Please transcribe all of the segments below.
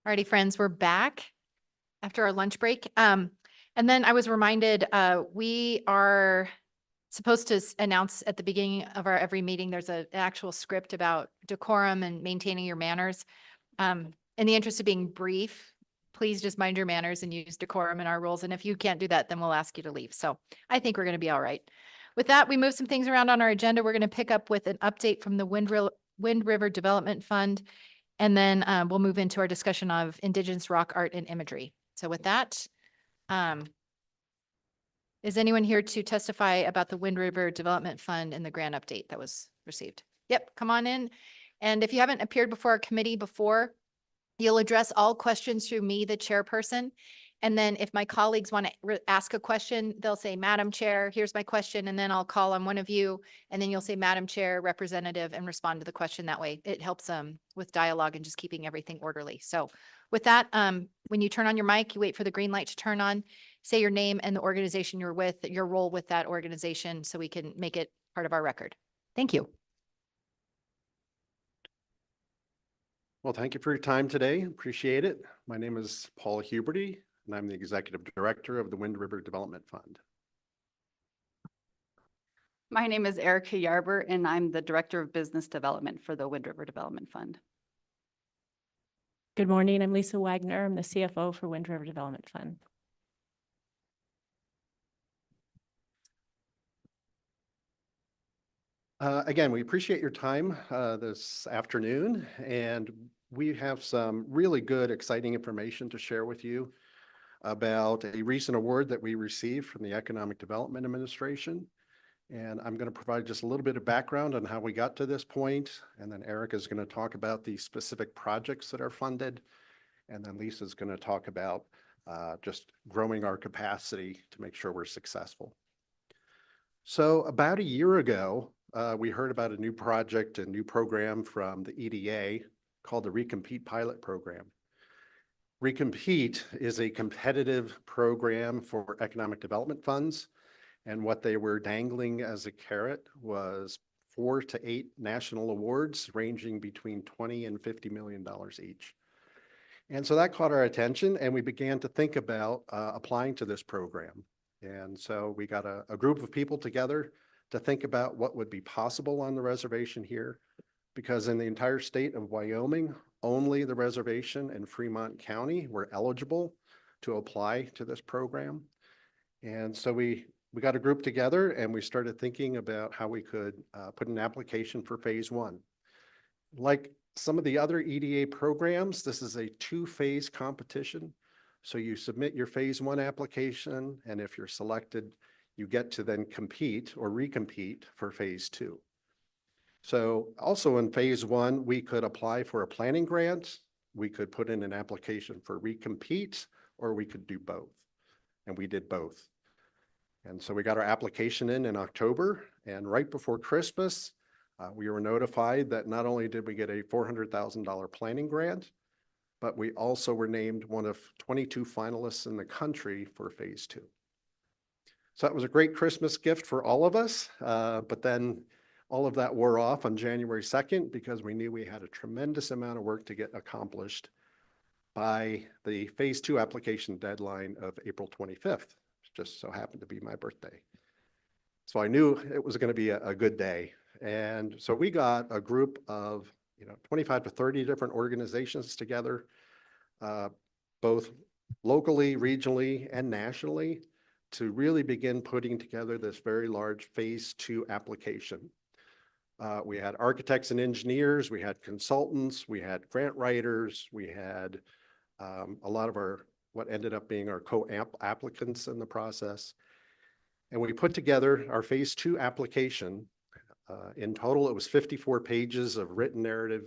Alrighty, friends, we're back after our lunch break. And then I was reminded, we are supposed to announce at the beginning of our every meeting, there's an actual script about decorum and maintaining your manners. In the interest of being brief, please just mind your manners and use decorum in our rules. And if you can't do that, then we'll ask you to leave. So I think we're going to be all right. With that, we move some things around on our agenda. We're going to pick up with an update from the Wind River Development Fund. And then we'll move into our discussion of Indigenous rock art and imagery. So with that, is anyone here to testify about the Wind River Development Fund and the grant update that was received? Yep, come on in. And if you haven't appeared before our committee before, you'll address all questions through me, the chairperson. And then if my colleagues want to ask a question, they'll say, Madam Chair, here's my question. And then I'll call on one of you. And then you'll say, Madam Chair, Representative, and respond to the question that way. It helps with dialogue and just keeping everything orderly. So with that, when you turn on your mic, you wait for the green light to turn on, say your name and the organization you're with, your role with that organization, so we can make it part of our record. Thank you. Well, thank you for your time today. Appreciate it. My name is Paul Huberty, and I'm the Executive Director of the Wind River Development Fund. My name is Erica Yarber, and I'm the Director of Business Development for the Wind River Development Fund. Good morning. I'm Lisa Wagner. I'm the CFO for Wind River Development Fund. Again, we appreciate your time this afternoon, and we have some really good, exciting information to share with you about a recent award that we received from the Economic Development Administration. And I'm going to provide just a little bit of background on how we got to this point, and then Eric is going to talk about the specific projects that are funded, and then Lisa is going to talk about just growing our capacity to make sure we're successful. So about a year ago, we heard about a new project, a new program from the EDA called the Recompete Pilot Program. Recompete is a competitive program for economic development funds, and what they were dangling as a carrot was 4 to 8 national awards ranging between $20 and $50 million each. And so that caught our attention, and we began to think about applying to this program. And so we got a group of people together to think about what would be possible on the reservation here, because in the entire state of Wyoming, only the reservation and Fremont County were eligible to apply to this program. And so we got a group together and we started thinking about how we could put an application for phase 1. Like some of the other EDA programs, this is a 2-phase competition. So you submit your phase 1 application, and if you're selected, you get to then compete or recompete for phase 2. So also in phase 1, we could apply for a planning grant, we could put in an application for recompete, or we could do both. And we did both. And so we got our application in October, and right before Christmas, we were notified that not only did we get a $400,000 planning grant, but we also were named one of 22 finalists in the country for phase 2. So that was a great Christmas gift for all of us, but then all of that wore off on January 2nd because we knew we had a tremendous amount of work to get accomplished by the phase 2 application deadline of April 25th, which just so happened to be my birthday. So I knew it was going to be a good day. And so we got a group of 25 to 30 different organizations together, both locally, regionally, and nationally, to really begin putting together this very large phase 2 application. We had architects and engineers, we had consultants, we had grant writers, we had a lot of what ended up being our co-applicants in the process. And we put together our phase 2 application. In total, it was 54 pages of written narrative,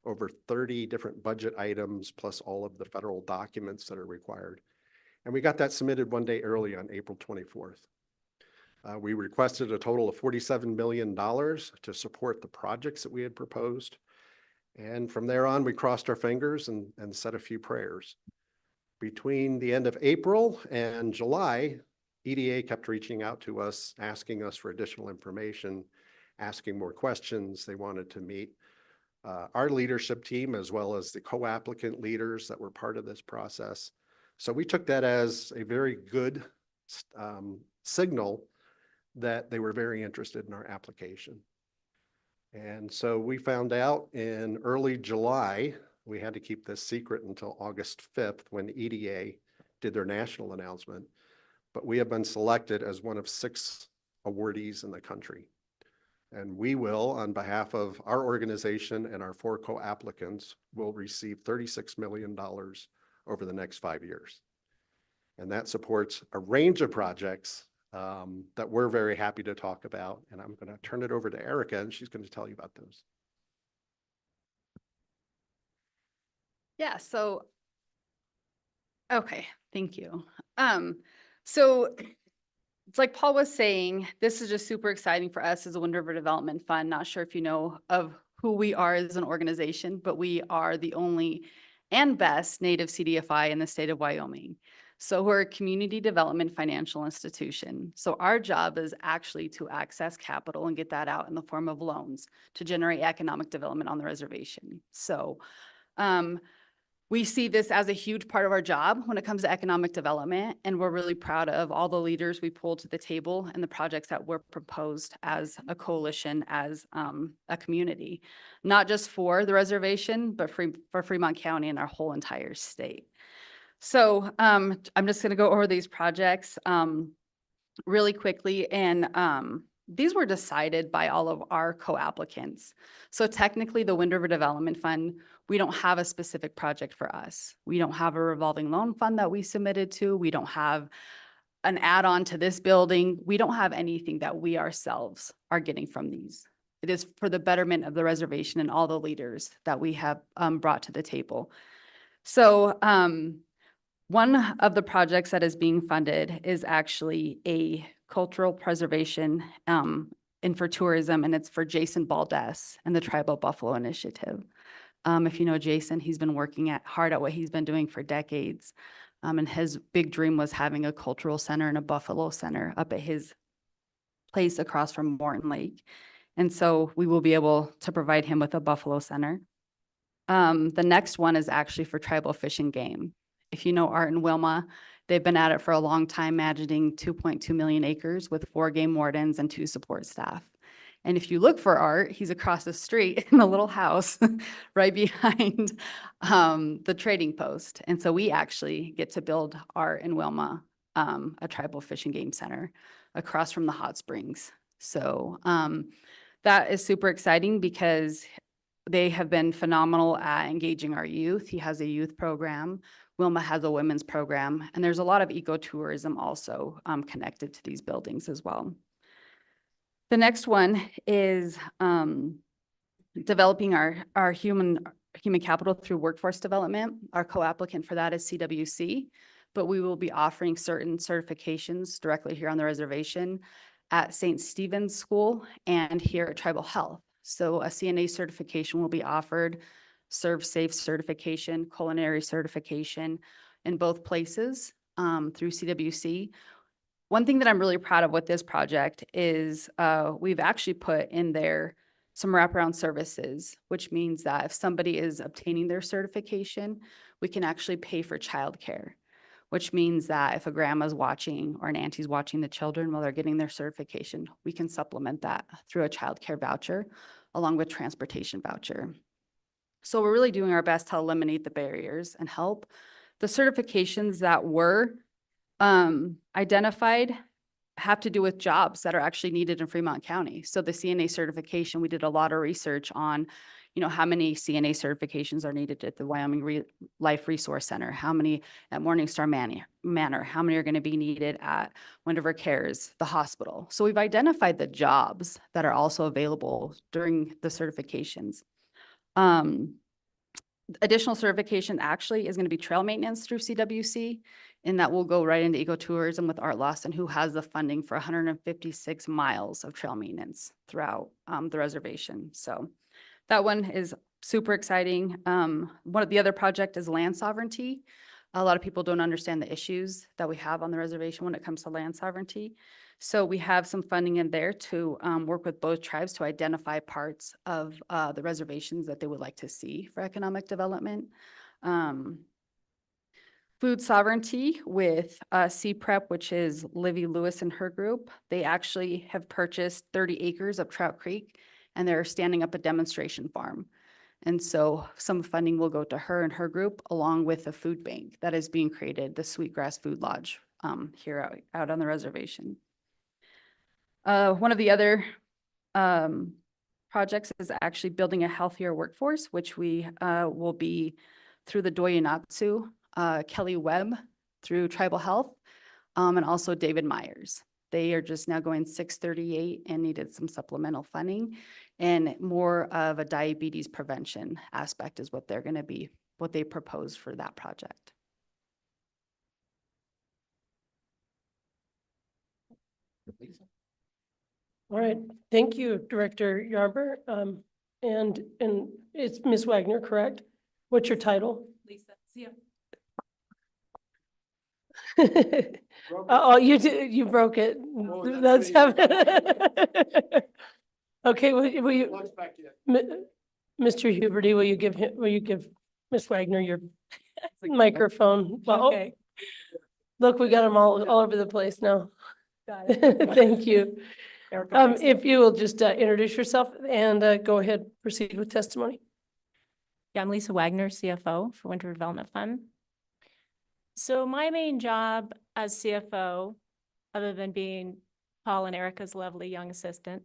over 30 different budget items, plus all of the federal documents that are required. And we got that submitted one day early on April 24th. We requested a total of $47 million to support the projects that we had proposed. And from there on, we crossed our fingers and said a few prayers. Between the end of April and July, EDA kept reaching out to us, asking us for additional information, asking more questions. They wanted to meet our leadership team, as well as the co-applicant leaders that were part of this process. So we took that as a very good signal that they were very interested in our application. And so we found out in early July, we had to keep this secret until August 5th when the EDA did their national announcement, but we have been selected as one of 6 awardees in the country. And we will, on behalf of our organization and our 4 co-applicants, will receive $36 million over the next 5 years. And that supports a range of projects that we're very happy to talk about. And I'm going to turn it over to Erica, and she's going to tell you about those. Yeah, so, okay, thank you. So it's like Paul was saying, this is just super exciting for us as a Wind River Development Fund. Not sure if you know of who we are as an organization, but we are the only and best native CDFI in the state of Wyoming. So we're a community development financial institution. So our job is actually to access capital and get that out in the form of loans to generate economic development on the reservation. So we see this as a huge part of our job when it comes to economic development, and we're really proud of all the leaders we pulled to the table and the projects that were proposed as a coalition, as a community, not just for the reservation, but for Fremont County and our whole entire state. So I'm just going to go over these projects really quickly, and these were decided by all of our co-applicants. So technically, the Wind River Development Fund, we don't have a specific project for us. We don't have a revolving loan fund that we submitted to. We don't have an add-on to this building. We don't have anything that we ourselves are getting from these. It is for the betterment of the reservation and all the leaders that we have brought to the table. So one of the projects that is being funded is actually a cultural preservation and for tourism, and it's for Jason Baldes and the Tribal Buffalo Initiative. If you know Jason, he's been working hard at what he's been doing for decades. And his big dream was having a cultural center and a buffalo center up at his place across from Morton Lake. And so we will be able to provide him with a buffalo center. The next one is actually for tribal fish and game. If you know Art and Wilma, they've been at it for a long time, managing 2.2 million acres with 4 game wardens and 2 support staff. And if you look for Art, he's across the street in a little house right behind the trading post. And so we actually get to build Art and Wilma a tribal fish and game center across from the hot springs. So that is super exciting because they have been phenomenal at engaging our youth. He has a youth program. Wilma has a women's program, and there's a lot of ecotourism also connected to these buildings as well. The next one is developing our human capital through workforce development. Our co-applicant for that is CWC, but we will be offering certain certifications directly here on the reservation at St. Stephen's School and here at Tribal Health. So a CNA certification will be offered, Serve Safe certification, culinary certification in both places through CWC. One thing that I'm really proud of with this project is we've actually put in there some wraparound services, which means that if somebody is obtaining their certification, we can actually pay for childcare, which means that if a grandma's watching or an auntie's watching the children while they're getting their certification, we can supplement that through a childcare voucher along with transportation voucher. So we're really doing our best to eliminate the barriers and help. The certifications that were identified have to do with jobs that are actually needed in Fremont County. So the CNA certification, we did a lot of research on, how many CNA certifications are needed at the Wyoming Life Resource Center, how many at Morningstar Manor, how many are going to be needed at Wind River Cares, the hospital. So we've identified the jobs that are also available during the certifications. Additional certification actually is going to be trail maintenance through CWC, and that will go right into ecotourism with Art Lawson, who has the funding for 156 miles of trail maintenance throughout the reservation. So that one is super exciting. One of the other project is land sovereignty. a lot of people don't understand the issues that we have on the reservation when it comes to land sovereignty. So we have some funding in there to work with both tribes to identify parts of the reservations that they would like to see for economic development. Food sovereignty with CPREP, which is Livy Lewis and her group. They actually have purchased 30 acres of Trout Creek, and they're standing up a demonstration farm. And so some funding will go to her and her group, along with a food bank that is being created, the Sweetgrass Food Lodge here out on the reservation. One of the other projects is actually building a healthier workforce, which we will be through the Doyanatsu, Kelly Webb through Tribal Health, and also David Myers. They are just now going 638 and needed some supplemental funding, and more of a diabetes prevention aspect is what they're going to be, what they propose for that project. All right, thank you, Director Yarber. And it's Ms. Wagner, correct? What's your title? Lisa, see ya. Oh, you did, you broke it. That's okay, will you, Mr. Huberty, will you give Ms. Wagner your microphone? Well, oh, Okay. look, we got them all over the place now. Got it. Thank you. Erica, fix it. If you will just introduce yourself and go ahead, proceed with testimony. Yeah, I'm Lisa Wagner, CFO for Winter Development Fund. So my main job as CFO, other than being Paul and Erica's lovely young assistant,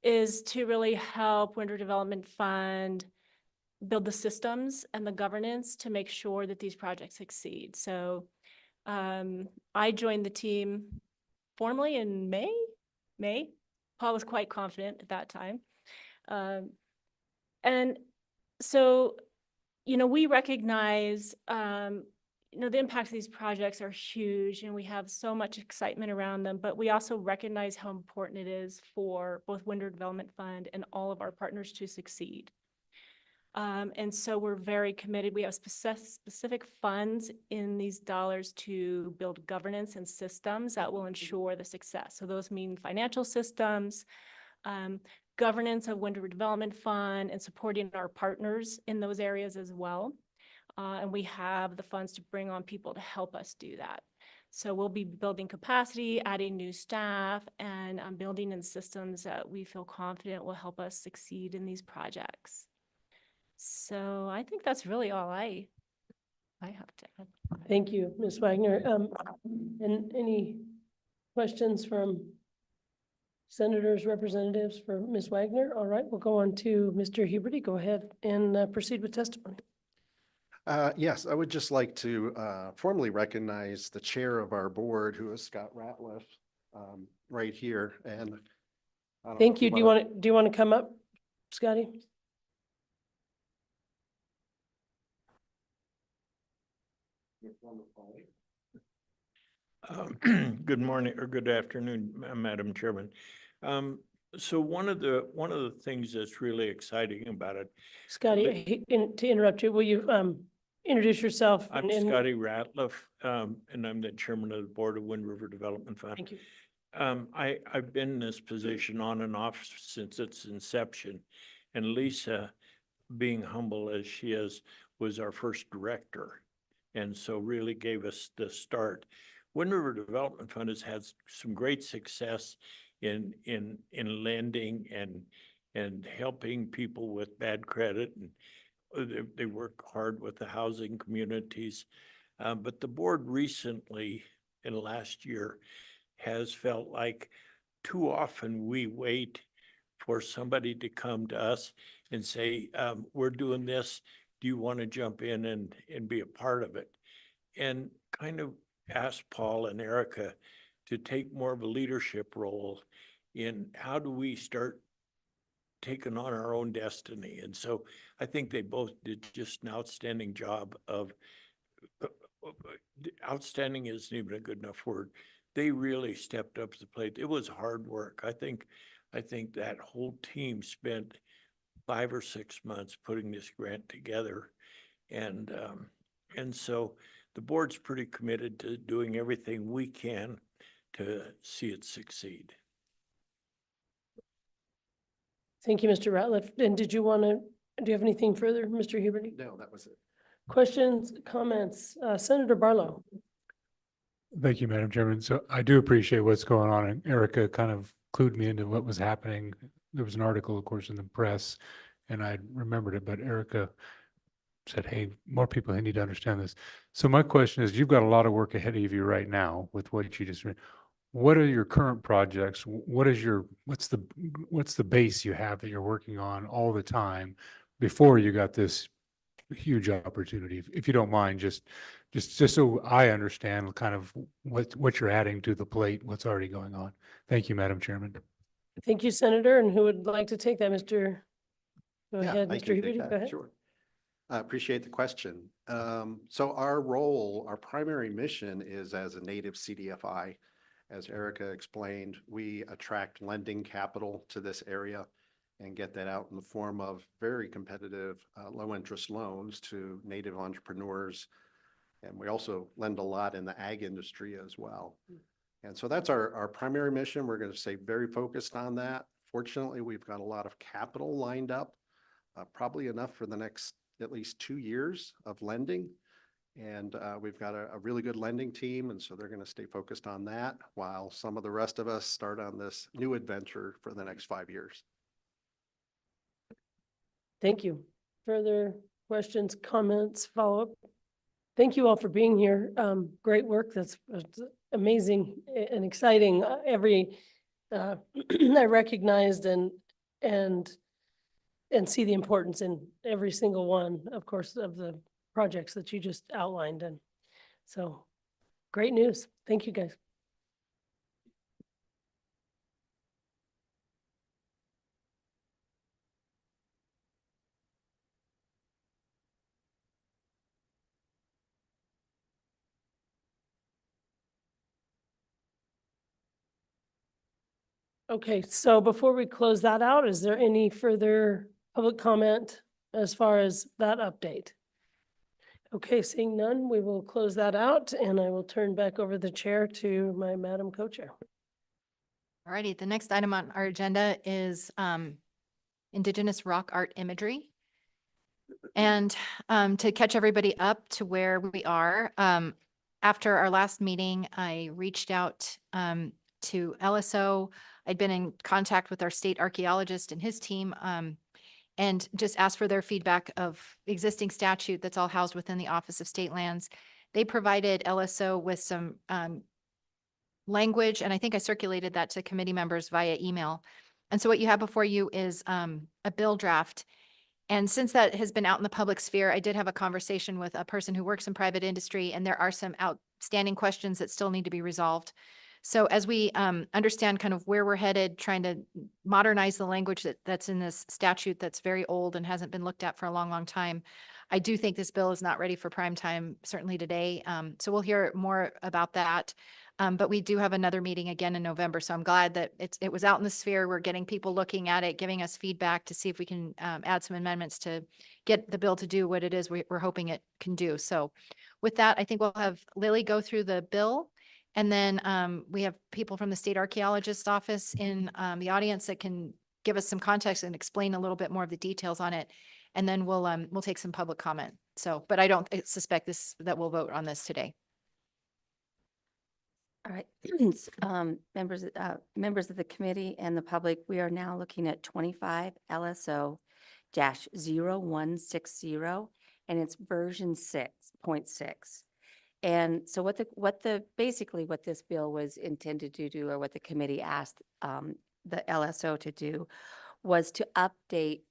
is to really help Winter Development Fund build the systems and the governance to make sure that these projects succeed. So I joined the team formally in May. Paul was quite confident at that time. And so, we recognize, the impacts of these projects are huge and we have so much excitement around them, but we also recognize how important it is for both Winter Development Fund and all of our partners to succeed. And so we're very committed. We have specific funds in these dollars to build governance and systems that will ensure the success. So those mean financial systems, governance of Winter Development Fund, and supporting our partners in those areas as well. And we have the funds to bring on people to help us do that. So we'll be building capacity, adding new staff, and building in systems that we feel confident will help us succeed in these projects. So I think that's really all I have to add. Thank you, Ms. Wagner. And any questions from senators, representatives for Ms. Wagner? All right, we'll go on to Mr. Huberty. Go ahead and proceed with testimony. Yes, I would just like to formally recognize the chair of our board, who is Scott Ratliff, right here. And I don't know Thank if you. Do you want to come up, Scotty? Good morning or good afternoon, Madam Chairman. So one of the things that's really exciting about it, Scotty, I hate to interrupt you. Will you introduce yourself? I'm Scotty Ratliff, and I'm the chairman of the board of Wind River Development Fund. Thank you. I've been in this position on and off since its inception, and Lisa, being humble as she is, was our first director, and so really gave us the start. Wind River Development Fund has had some great success in lending and helping people with bad credit, and they work hard with the housing communities. But the board recently, in the last year, has felt like too often we wait for somebody to come to us and say, we're doing this, do you want to jump in and be a part of it? And kind of ask Paul and Erica to take more of a leadership role in how do we start taking on our own destiny. And so I think they both did just an outstanding job of, outstanding isn't even a good enough word. They really stepped up to the plate. It was hard work. I think that whole team spent 5 or 6 months putting this grant together. And so the board's pretty committed to doing everything we can to see it succeed. Thank you, Mr. Ratliff. And did you want to, do you have anything further, Mr. Huberty? No, that was it. Questions, comments? Senator Barlow? Thank you, Madam Chairman. So I do appreciate what's going on, and Erica kind of clued me into what was happening. There was an article, of course, in the press, and I remembered it, but Erica said, hey, more people need to understand this. So my question is, you've got a lot of work ahead of you right now with what you just read. What are your current projects? What's the base you have that you're working on all the time before you got this huge opportunity? If you don't mind, just so I understand kind of what you're adding to the plate, what's already going on. Thank you, Madam Chairman. Thank you, Senator. And who would like to take that, Mr.? Go Yeah, ahead, I Mr. can take Huberty, that, go ahead. Sure. I appreciate the question. So our primary mission is as a native CDFI. As Erica explained, we attract lending capital to this area and get that out in the form of very competitive, low-interest loans to native entrepreneurs. And we also lend a lot in the ag industry as well. And so that's our primary mission. We're going to stay very focused on that. Fortunately, we've got a lot of capital lined up, probably enough for the next at least 2 years of lending. And we've got a really good lending team, and so they're going to stay focused on that while some of the rest of us start on this new adventure for the next 5 years. Thank you. Further questions, comments, follow-up? Thank you all for being here. Great work. That's amazing and exciting. I recognized and see the importance in every single one, of course, of the projects that you just outlined. And so great news. Thank you, guys. Okay, so before we close that out, is there any further public comment as far as that update? Okay, seeing none, we will close that out and I will turn back over the chair to my Madam Co-Chair. All righty, the next item on our agenda is Indigenous rock art imagery. And to catch everybody up to where we are, after our last meeting, I reached out to LSO. I'd been in contact with our state archaeologist and his team and just asked for their feedback of existing statute that's all housed within the Office of State Lands. They provided LSO with some language, and I think I circulated that to committee members via email. And so what you have before you is a bill draft. And since that has been out in the public sphere, I did have a conversation with a person who works in private industry, and there are some outstanding questions that still need to be resolved. So as we understand kind of where we're headed, trying to modernize the language that's in this statute that's very old and hasn't been looked at for a long, long time, I do think this bill is not ready for prime time, certainly today. So we'll hear more about that. But we do have another meeting again in November. So I'm glad that it was out in the sphere. We're getting people looking at it, giving us feedback to see if we can add some amendments to get the bill to do what it is we're hoping it can do. So with that, I think we'll have Lily go through the bill. And then we have people from the state archaeologist's office in the audience that can give us some context and explain a little bit more of the details on it. And then we'll take some public comment. So, but I don't suspect that we'll vote on this today. All right, members of the committee and the public, we are now looking at 25 LSO-0160, and it's version 6.6. And so basically what this bill was intended to do, or what the committee asked the LSO to do, was to update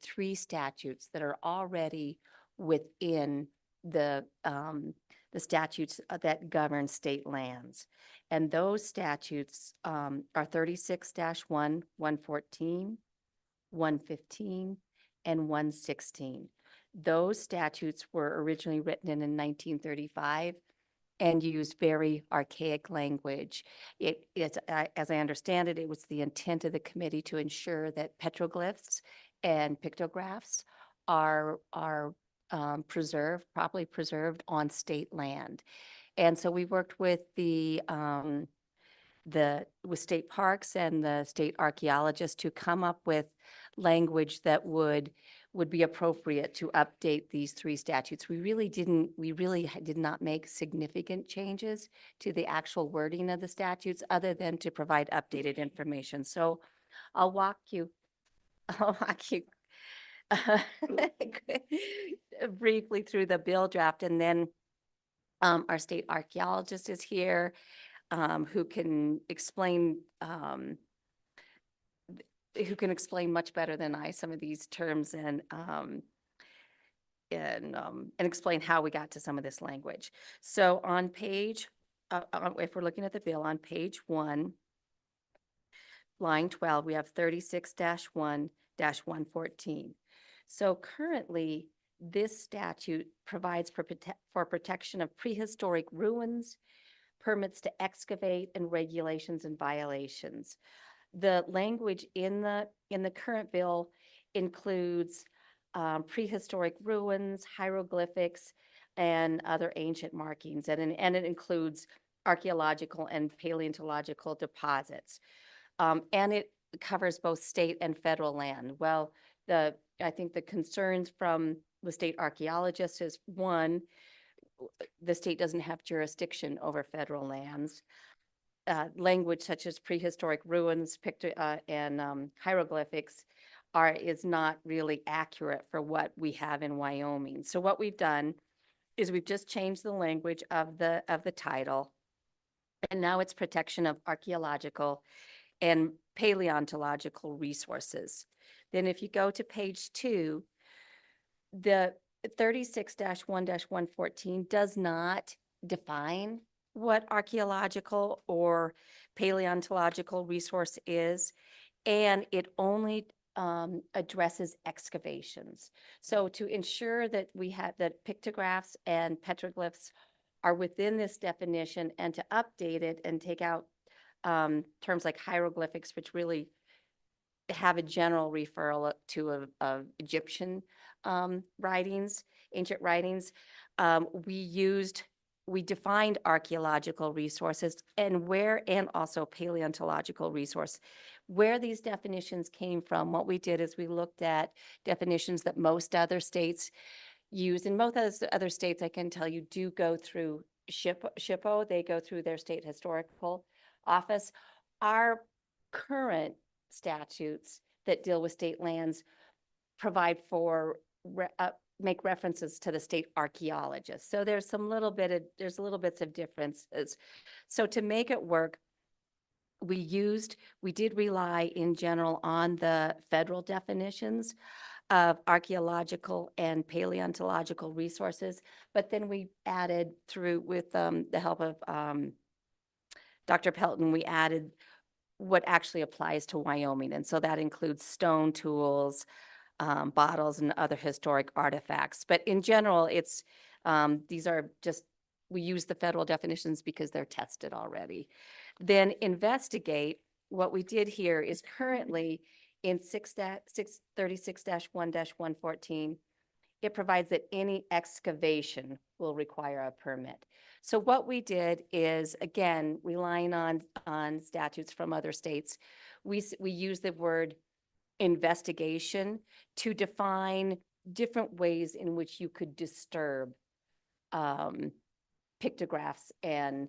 3 statutes that are already within the statutes that govern state lands. And those statutes are 36-1, 114, 115, and 116. Those statutes were originally written in 1935 and used very archaic language. It's as I understand it, it was the intent of the committee to ensure that petroglyphs and pictographs are properly preserved on state land. And so we worked with with state parks and the state archaeologists to come up with language that would be appropriate to update these three statutes. We really did not make significant changes to the actual wording of the statutes other than to provide updated information. So I'll walk you briefly through the bill draft, and then our state archaeologist is here, who can explain much better than I some of these terms and explain how we got to some of this language. So on page, if we're looking at the bill on page 1, line 12, we have 36-1-114. So currently, this statute provides for protection of prehistoric ruins, permits to excavate, and regulations and violations. The language in the current bill includes prehistoric ruins, hieroglyphics, and other ancient markings, and it includes archaeological and paleontological deposits. And it covers both state and federal land. Well, I think the concerns from the state archaeologists is, one, the state doesn't have jurisdiction over federal lands. Language such as prehistoric ruins, and hieroglyphics is not really accurate for what we have in Wyoming. So what we've done is we've just changed the language of the title, and now it's protection of archaeological and paleontological resources. Then if you go to page 2, the 36-1-114 does not define what archaeological or paleontological resource is, and it only addresses excavations. So to ensure that that pictographs and petroglyphs are within this definition, and to update it and take out terms like hieroglyphics, which really have a general referral to Egyptian writings, ancient writings. We defined archaeological resources and also paleontological resource. Where these definitions came from, what we did is we looked at definitions that most other states use. And most other states, I can tell you, do go through SHPO. They go through their state historical office. Our current statutes that deal with state lands provide for make references to the state archaeologists. So there's little bits of differences. So to make it work, we did rely in general on the federal definitions of archaeological and paleontological resources, but then we added with the help of Dr. Pelton, we added what actually applies to Wyoming. And so that includes stone tools, bottles, and other historic artifacts. But in general, these are just, we use the federal definitions because they're tested already. Then investigate, what we did here is currently in 36-1-114, it provides that any excavation will require a permit. So what we did is, again, relying on statutes from other states, we use the word investigation to define different ways in which you could disturb pictographs and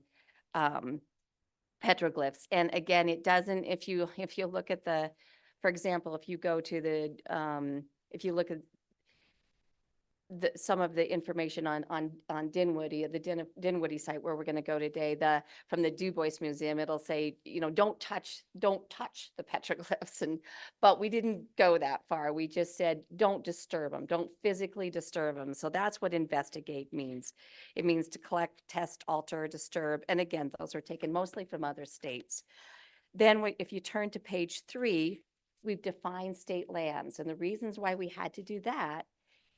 petroglyphs. And again, it doesn't, if you look at for example, if you go to if you look at some of the information on Dinwiddie, the Dinwiddie site where we're going to go today, from the Du Bois Museum, it'll say, don't touch the petroglyphs. But we didn't go that far. We just said, don't disturb them, don't physically disturb them. So that's what investigate means. It means to collect, test, alter, disturb. And again, those are taken mostly from other states. Then if you turn to page 3, we've defined state lands. And the reasons why we had to do that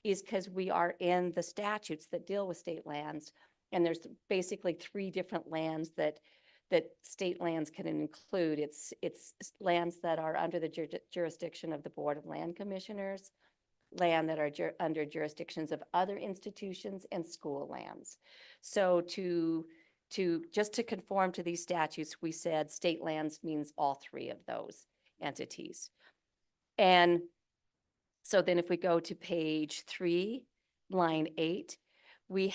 is because we are in the statutes that deal with state lands. And there's basically 3 different lands that state lands can include. It's lands that are under the jurisdiction of the Board of Land Commissioners, land that are under jurisdictions of other institutions and school lands. So just to conform to these statutes, we said state lands means all three of those entities. And so then if we go to page 3, line 8, we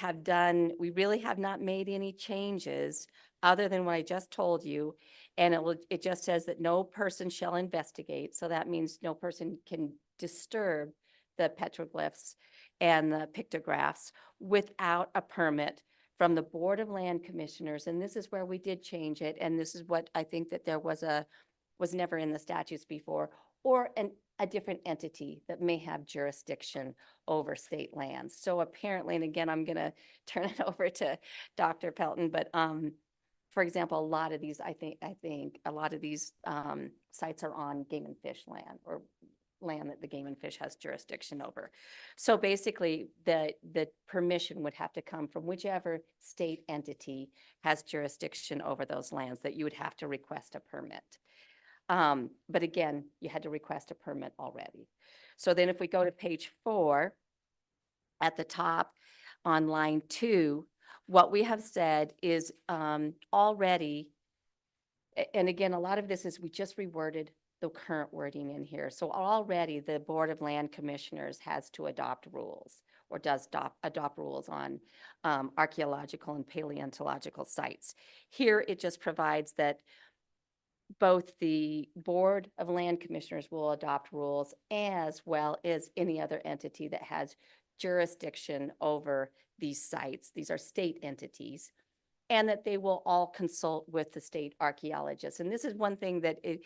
really have not made any changes other than what I just told you. And it just says that no person shall investigate. So that means no person can disturb the petroglyphs and the pictographs without a permit from the Board of Land Commissioners. And this is where we did change it. And this is what I think that there was never in the statutes before, or a different entity that may have jurisdiction over state lands. So apparently, and again, I'm going to turn it over to Dr. Pelton, but for example, a lot of these, I think a lot of these sites are on game and fish land, or land that the game and fish has jurisdiction over. So basically, the permission would have to come from whichever state entity has jurisdiction over those lands, that you would have to request a permit. But again, you had to request a permit already. So then if we go to page 4, at the top on line 2, what we have said is already, and again, a lot of this is we just reworded the current wording in here. So already the Board of Land Commissioners has to adopt rules, or does adopt rules on archaeological and paleontological sites. Here, it just provides that both the Board of Land Commissioners will adopt rules, as well as any other entity that has jurisdiction over these sites. These are state entities, and that they will all consult with the state archaeologists. And this is one thing that it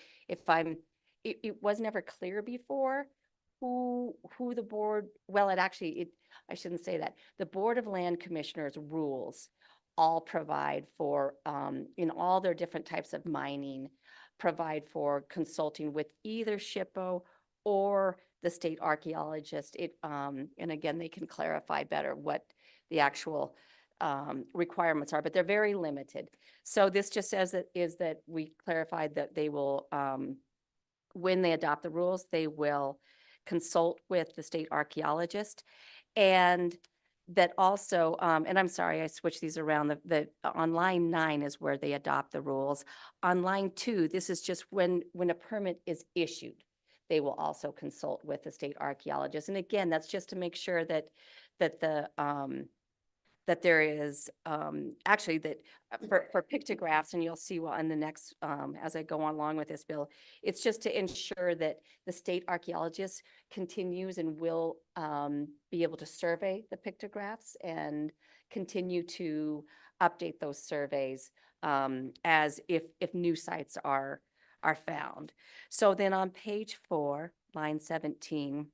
was never clear before who the board, well, I shouldn't say that. The Board of Land Commissioners rules all provide for, in all their different types of mining, provide for consulting with either SHPO or the state archaeologist. And again, they can clarify better what the actual requirements are, but they're very limited. So this just says that we clarified that they will, when they adopt the rules, they will consult with the state archaeologist. And that also, and I'm sorry, I switched these around. On line 9 is where they adopt the rules. On line 2, this is just when a permit is issued, they will also consult with the state archaeologist. And again, that's just to make sure that there is actually that for pictographs, and you'll see in the next, as I go along with this bill, it's just to ensure that the state archaeologist continues and will be able to survey the pictographs and continue to update those surveys as if new sites are found. So then on page 4, line 17,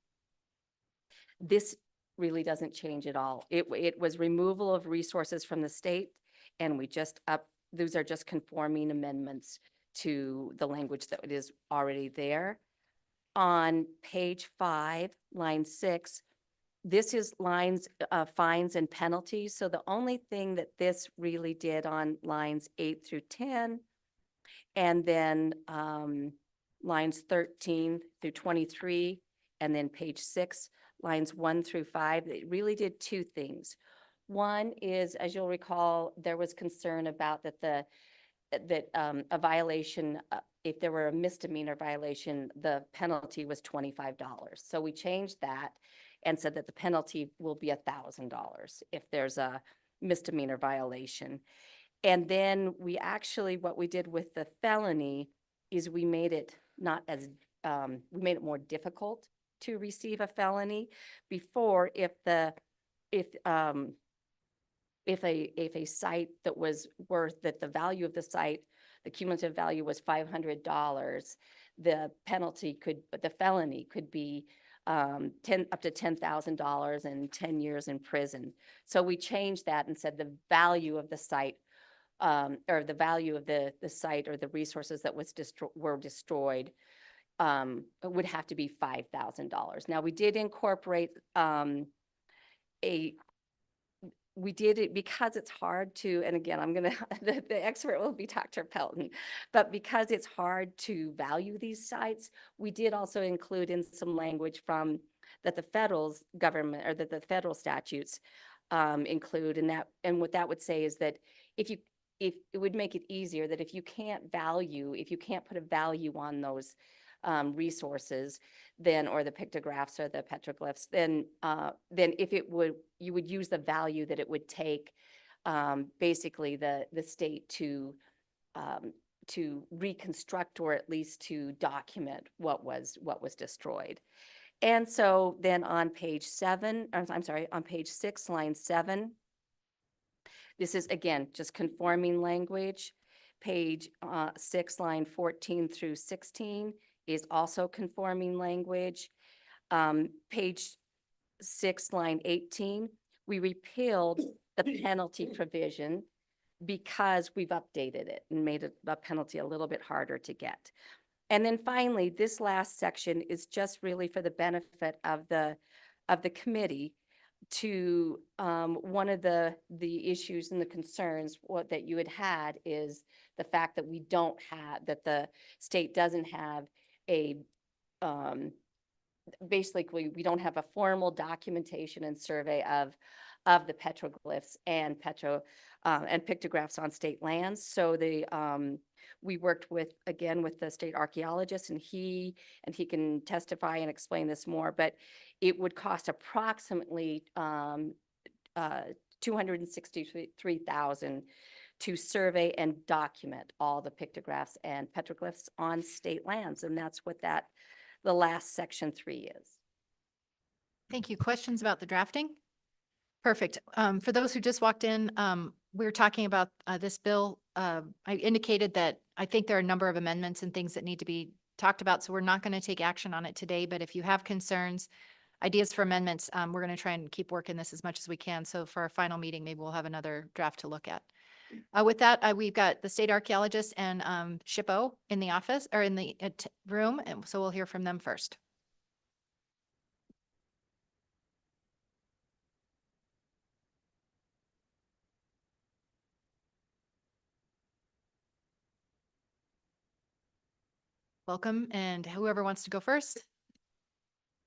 this really doesn't change at all. It was removal of resources from the state, and those are just conforming amendments to the language that is already there. On page 5, line 6, this is lines, fines and penalties. So the only thing that this really did on lines 8 through 10, and then lines 13 through 23, and then page 6, lines 1 through 5, it really did 2 things. One is, as you'll recall, there was concern about that a violation, if there were a misdemeanor violation, the penalty was $25. So we changed that and said that the penalty will be $1,000 if there's a misdemeanor violation. And then what we did with the felony is we made it we made it more difficult to receive a felony. Before, if a site that was that the value of the site, the cumulative value was $500, the felony could be up to $10,000 and 10 years in prison. So we changed that and said the value of the site, or the value of the site or the resources that were destroyed would have to be $5,000. Now, we did incorporate we did it because it's hard to, and again, the expert will be Dr. Pelton, but because it's hard to value these sites, we did also include in some language from that the federal's government, or that the federal statutes include. And what that would say is that if it would make it easier, that if you can't put a value on those resources, then, or the pictographs or the petroglyphs, then you would use the value that it would take, basically the state to reconstruct, or at least to document what was destroyed. And so then on page 6, line 7, this is again just conforming language. Page 6, line 14 through 16 is also conforming language. Page 6, line 18, we repealed the penalty provision because we've updated it and made the penalty a little bit harder to get. And then finally, this last section is just really for the benefit of the committee to, one of the issues and the concerns that you had is the fact that that the state doesn't have a, basically, we don't have a formal documentation and survey of the petroglyphs and pictographs on state lands. So we worked with the state archaeologist, and he can testify and explain this more, but it would cost approximately $263,000 to survey and document all the pictographs and petroglyphs on state lands. And that's what the last section 3 is. Thank you. Questions about the drafting? Perfect. For those who just walked in, we were talking about this bill. I indicated that I think there are a number of amendments and things that need to be talked about, so we're not going to take action on it today. But if you have concerns, ideas for amendments, we're going to try and keep working this as much as we can. So for our final meeting, maybe we'll have another draft to look at. With that, we've got the state archaeologist and SHPO in the office, or in the room, and so we'll hear from them first. Welcome, and whoever wants to go first,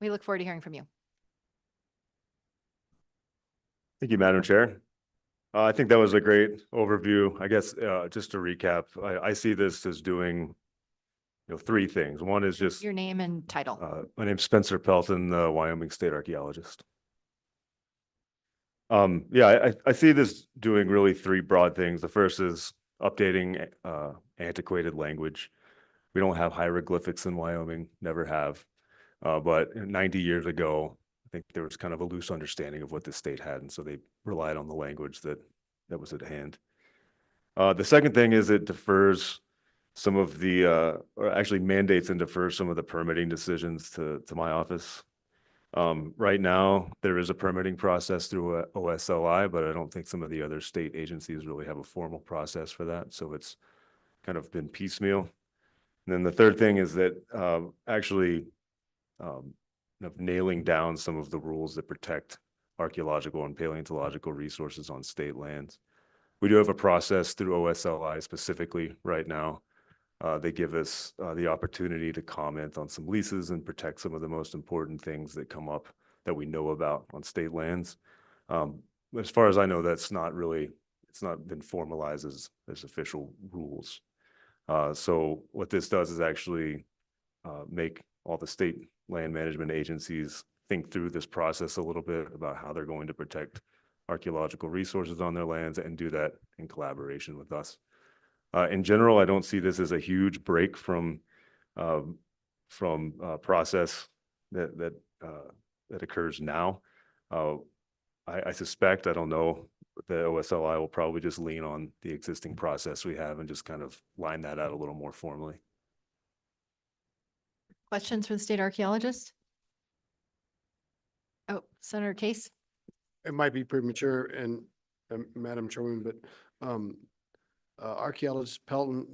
we look forward to hearing from you. Thank you, Madam Chair. I think that was a great overview. I guess just to recap, I see this as doing 3 things. One is just Your name and title. my name's Spencer Pelton, the Wyoming State Archaeologist. Yeah, I see this doing really 3 broad things. The first is updating antiquated language. We don't have hieroglyphics in Wyoming, never have. But 90 years ago, I think there was kind of a loose understanding of what the state had, and so they relied on the language that was at hand. The second thing is it defers some of the, or actually mandates and defers some of the permitting decisions to my office. Right now, there is a permitting process through OSLI, but I don't think some of the other state agencies really have a formal process for that, so it's kind of been piecemeal. And then the third thing is that actually nailing down some of the rules that protect archaeological and paleontological resources on state lands. We do have a process through OSLI specifically right now. They give us the opportunity to comment on some leases and protect some of the most important things that come up that we know about on state lands. As far as I know, it's not been formalized as official rules. So what this does is actually make all the state land management agencies think through this process a little bit about how they're going to protect archaeological resources on their lands, and do that in collaboration with us. In general, I don't see this as a huge break from process that occurs now. I suspect, I don't know, the OSLI will probably just lean on the existing process we have and just kind of line that out a little more formally. Questions for the state archaeologist? Oh, Senator Case? It might be premature, and Madam Chairman, but archaeologist Pelton,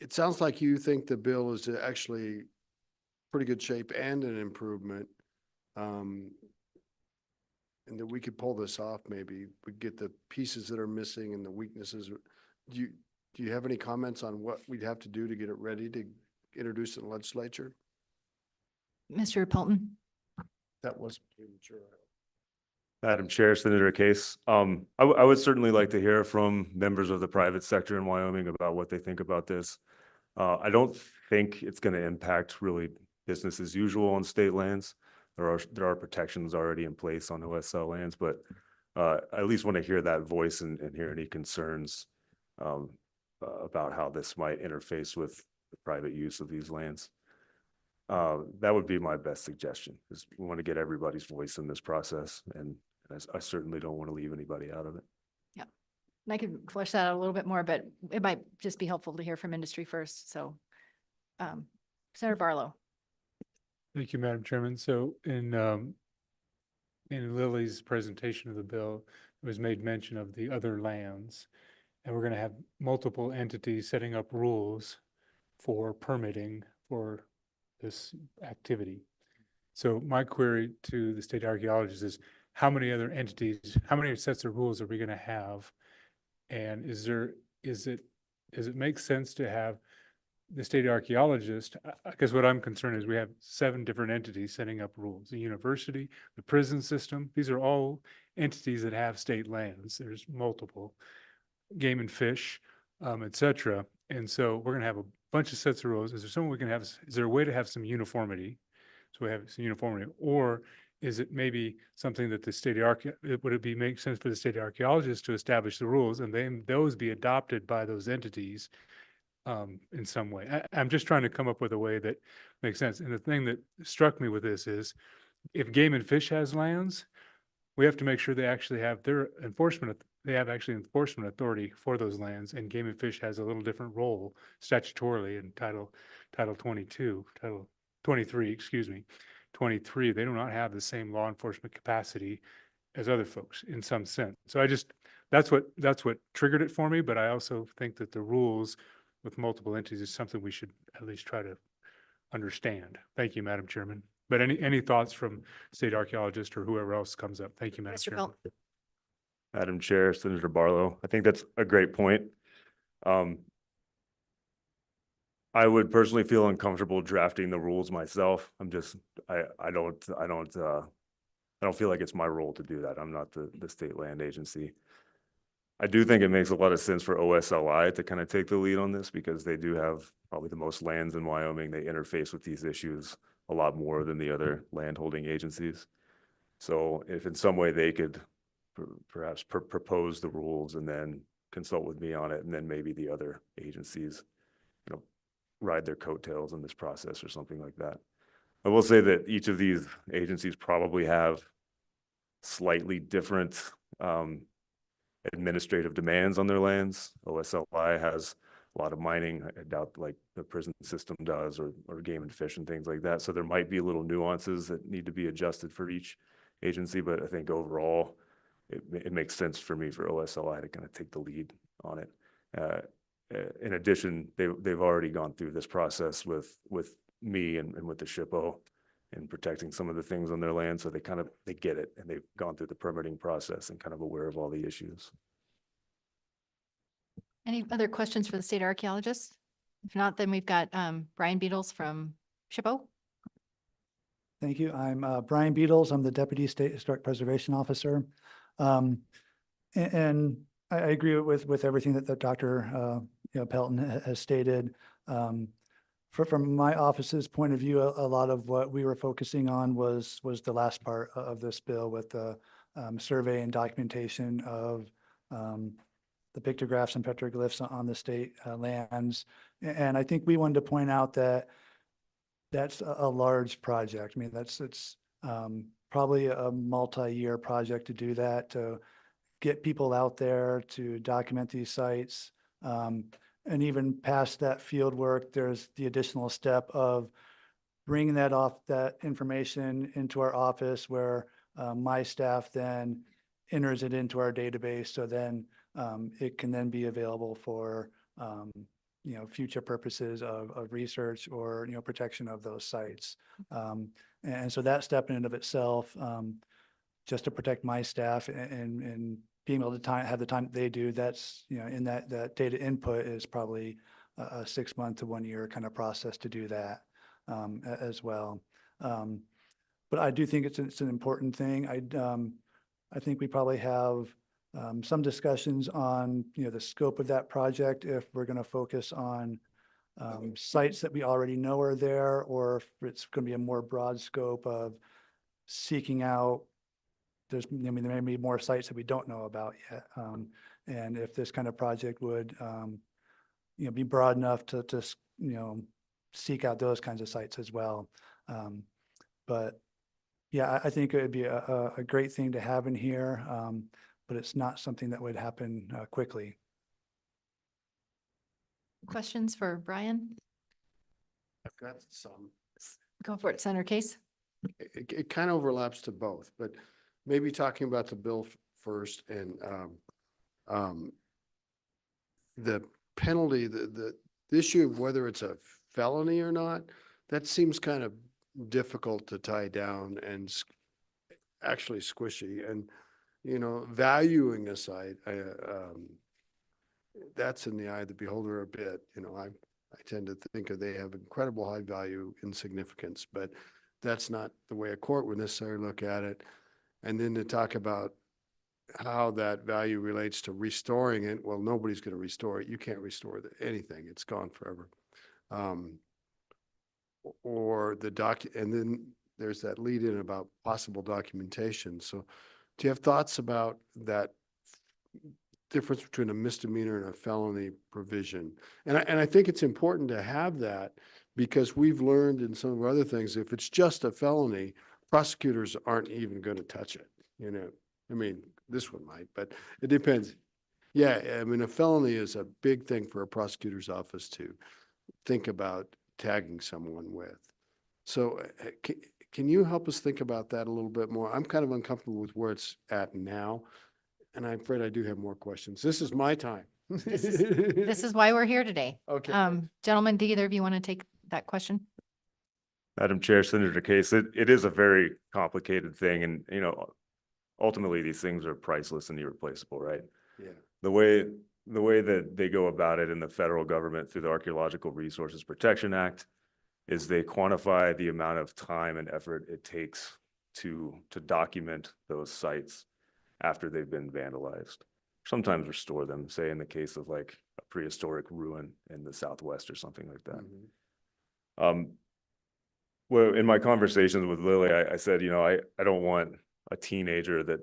it sounds like you think the bill is actually pretty good shape and an improvement. And that we could pull this off, maybe we get the pieces that are missing and the weaknesses. Do you have any comments on what we'd have to do to get it ready to introduce in the legislature? Mr. Pelton? That was premature. Madam Chair, Senator Case, I would certainly like to hear from members of the private sector in Wyoming about what they think about this. I don't think it's going to impact really business as usual on state lands. There are protections already in place on OSL lands, but I at least want to hear that voice and hear any concerns about how this might interface with the private use of these lands. That would be my best suggestion, is we want to get everybody's voice in this process, and I certainly don't want to leave anybody out of it. And I could flesh that out a little bit more, but it might just be helpful to hear from industry first. So, Senator Barlow. Thank you, Madam Chairman. So in Lily's presentation of the bill, it was made mention of the other lands. And we're going to have multiple entities setting up rules for permitting for this activity. So my query to the state archaeologist is, how many other entities, how many sets of rules are we going to have? And does it make sense to have the state archaeologist? Because what I'm concerned is we have 7 different entities setting up rules: the university, the prison system. These are all entities that have state lands. There's multiple, game and fish, et cetera. And so we're going to have a bunch of sets of rules. Is there a way to have some uniformity? So we have some uniformity, or is it maybe something that would it make sense for the state archaeologist to establish the rules and then those be adopted by those entities in some way? I'm just trying to come up with a way that makes sense. And the thing that struck me with this is, if Game and Fish has lands, we have to make sure they actually have their enforcement. They have actually enforcement authority for those lands, and Game and Fish has a little different role statutorily in Title 23. They do not have the same law enforcement capacity as other folks in some sense. So that's what triggered it for me. But I also think that the rules with multiple entities is something we should at least try to understand. Thank you, Madam Chairman. But any thoughts from state archaeologist or whoever else comes up? Thank you, Madam Mr. Chairman. Belt. Madam Chair, Senator Barlow, I think that's a great point. I would personally feel uncomfortable drafting the rules myself. I don't feel like it's my role to do that. I'm not the state land agency. I do think it makes a lot of sense for OSLI to kind of take the lead on this, because they do have probably the most lands in Wyoming. They interface with these issues a lot more than the other land holding agencies. So if in some way they could perhaps propose the rules and then consult with me on it, and then maybe the other agencies, ride their coattails in this process or something like that. I will say that each of these agencies probably have slightly different administrative demands on their lands. OSLI has a lot of mining. I doubt like the prison system does, or Game and Fish and things like that. So there might be little nuances that need to be adjusted for each agency, but I think overall it makes sense for me for OSLI to kind of take the lead on it. In addition, they've already gone through this process with me and with the SHPO in protecting some of the things on their land. So they get it, and they've gone through the permitting process and kind of aware of all the issues. Any other questions for the state archaeologist? If not, then we've got Brian Beatles from SHPO. Thank you. I'm Brian Beatles. I'm the Deputy State Historic Preservation Officer. And I agree with everything that Dr. Pelton has stated. From my office's point of view, a lot of what we were focusing on was the last part of this bill, with the survey and documentation of the pictographs and petroglyphs on the state lands. And I think we wanted to point out that that's a large project. I mean, it's probably a multi-year project to do that, to get people out there to document these sites. And even past that field work, there's the additional step of bringing that information into our office, where my staff then enters it into our database. So then it can then be available for future purposes of research or protection of those sites. And so that step in and of itself, just to protect my staff and being able to have the time they do, that's, in that data input is probably a 6 month to 1 year kind of process to do that as well. But but I do think it's an important thing. I think we probably have some discussions on, the scope of that project, if we're going to focus on sites that we already know are there, or if it's going to be a more broad scope of seeking out. There may be more sites that we don't know about yet. And if this kind of project would, be broad enough to, seek out those kinds of sites as well. But yeah, I think it would be a great thing to have in here, but it's not something that would happen quickly. Questions for Brian? I've got some. Go for it, Senator Case. It kind of overlaps to both, but maybe talking about the bill first and the penalty, the issue of whether it's a felony or not, that seems kind of difficult to tie down and actually squishy. And, valuing a site, that's in the eye of the beholder a bit. I tend to think of they have incredible high value in significance, but that's not the way a court would necessarily look at it. And then to talk about how that value relates to restoring it, well, nobody's going to restore it. You can't restore anything. It's gone forever. Or and then there's that lead in about possible documentation. So do you have thoughts about that difference between a misdemeanor and a felony provision? And I think it's important to have that, because we've learned in some of our other things, if it's just a felony, prosecutors aren't even going to touch it. I mean, this one might, but it depends. Yeah, I mean, a felony is a big thing for a prosecutor's office to think about tagging someone with. So can you help us think about that a little bit more? I'm kind of uncomfortable with where it's at now, and I'm afraid I do have more questions. This is my time. This is why we're here today. Okay. Gentlemen, do either of you want to take that question? Madam Chair, Senator Case, it is a very complicated thing, and, ultimately these things are priceless and irreplaceable, right? Yeah. The way that they go about it in the federal government through the Archaeological Resources Protection Act is they quantify the amount of time and effort it takes to document those sites after they've been vandalized. Sometimes restore them, say in the case of like a prehistoric ruin in the Southwest or something like that. Mhm. Well, in my conversations with Lily, I said, I don't want a teenager that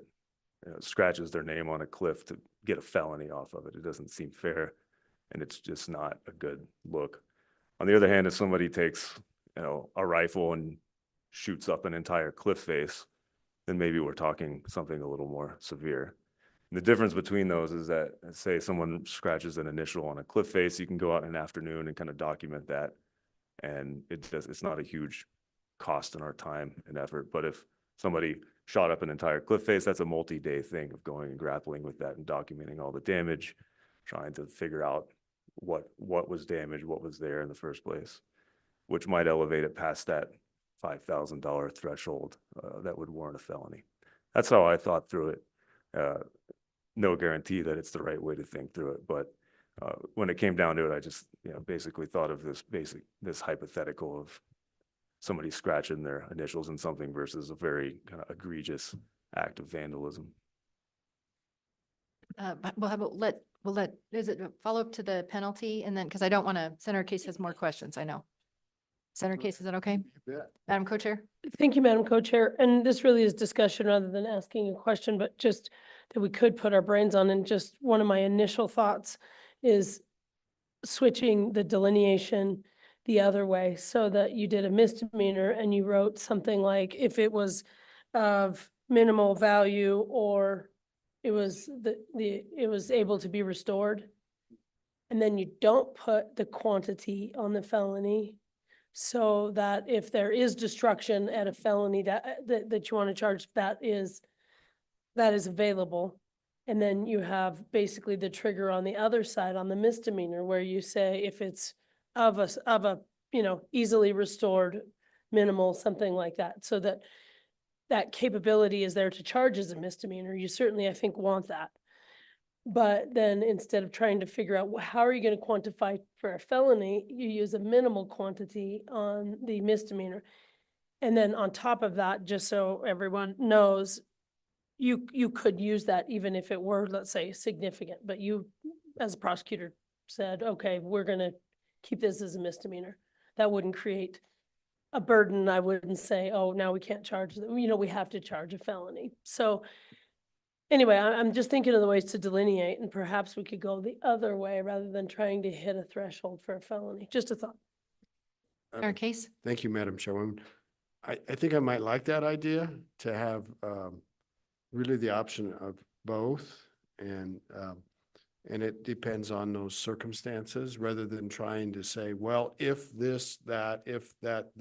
scratches their name on a cliff to get a felony off of it. It doesn't seem fair, and it's just not a good look. On the other hand, if somebody takes, a rifle and shoots up an entire cliff face, then maybe we're talking something a little more severe. And the difference between those is that, say someone scratches an initial on a cliff face, you can go out in an afternoon and kind of document that. And it's not a huge cost in our time and effort. But if somebody shot up an entire cliff face, that's a multi-day thing of going and grappling with that and documenting all the damage, trying to figure out what was damaged, what was there in the first place, which might elevate it past that $5,000 threshold that would warrant a felony. That's how I thought through it. No guarantee that it's the right way to think through it, but when it came down to it, I just basically thought of this hypothetical of somebody scratching their initials in something versus a very kind of egregious act of vandalism. But how about is it a follow-up to the penalty? And then, because I don't want to, Senator Case has more questions, I know. Senator Case, is that okay? You bet. Madam Co-Chair? Thank you, Madam Co-Chair. And this really is discussion rather than asking a question, but just that we could put our brains on. And just one of my initial thoughts is switching the delineation the other way, so that you did a misdemeanor and you wrote something like, if it was of minimal value or it was it was able to be restored. And then you don't put the quantity on the felony, so that if there is destruction at a felony that you want to charge, that is available. And then you have basically the trigger on the other side on the misdemeanor, where you say if it's of a easily restored, minimal, something like that, so that that capability is there to charge as a misdemeanor. You certainly, I think, want that. But then instead of trying to figure out how are you going to quantify for a felony, you use a minimal quantity on the misdemeanor. And then on top of that, just so everyone knows, you could use that even if it were, let's say, significant, but you, as a prosecutor, said, okay, we're gonna keep this as a misdemeanor. That wouldn't create a burden. I wouldn't say, oh, now we can't charge them, we have to charge a felony. So anyway, I'm just thinking of the ways to delineate, and perhaps we could go the other way rather than trying to hit a threshold for a felony. Just a thought. Our case? Thank you, Madam Chairwoman. I think I might like that idea to have really the option of both, and it depends on those circumstances rather than trying to say, well, if this, that, if that,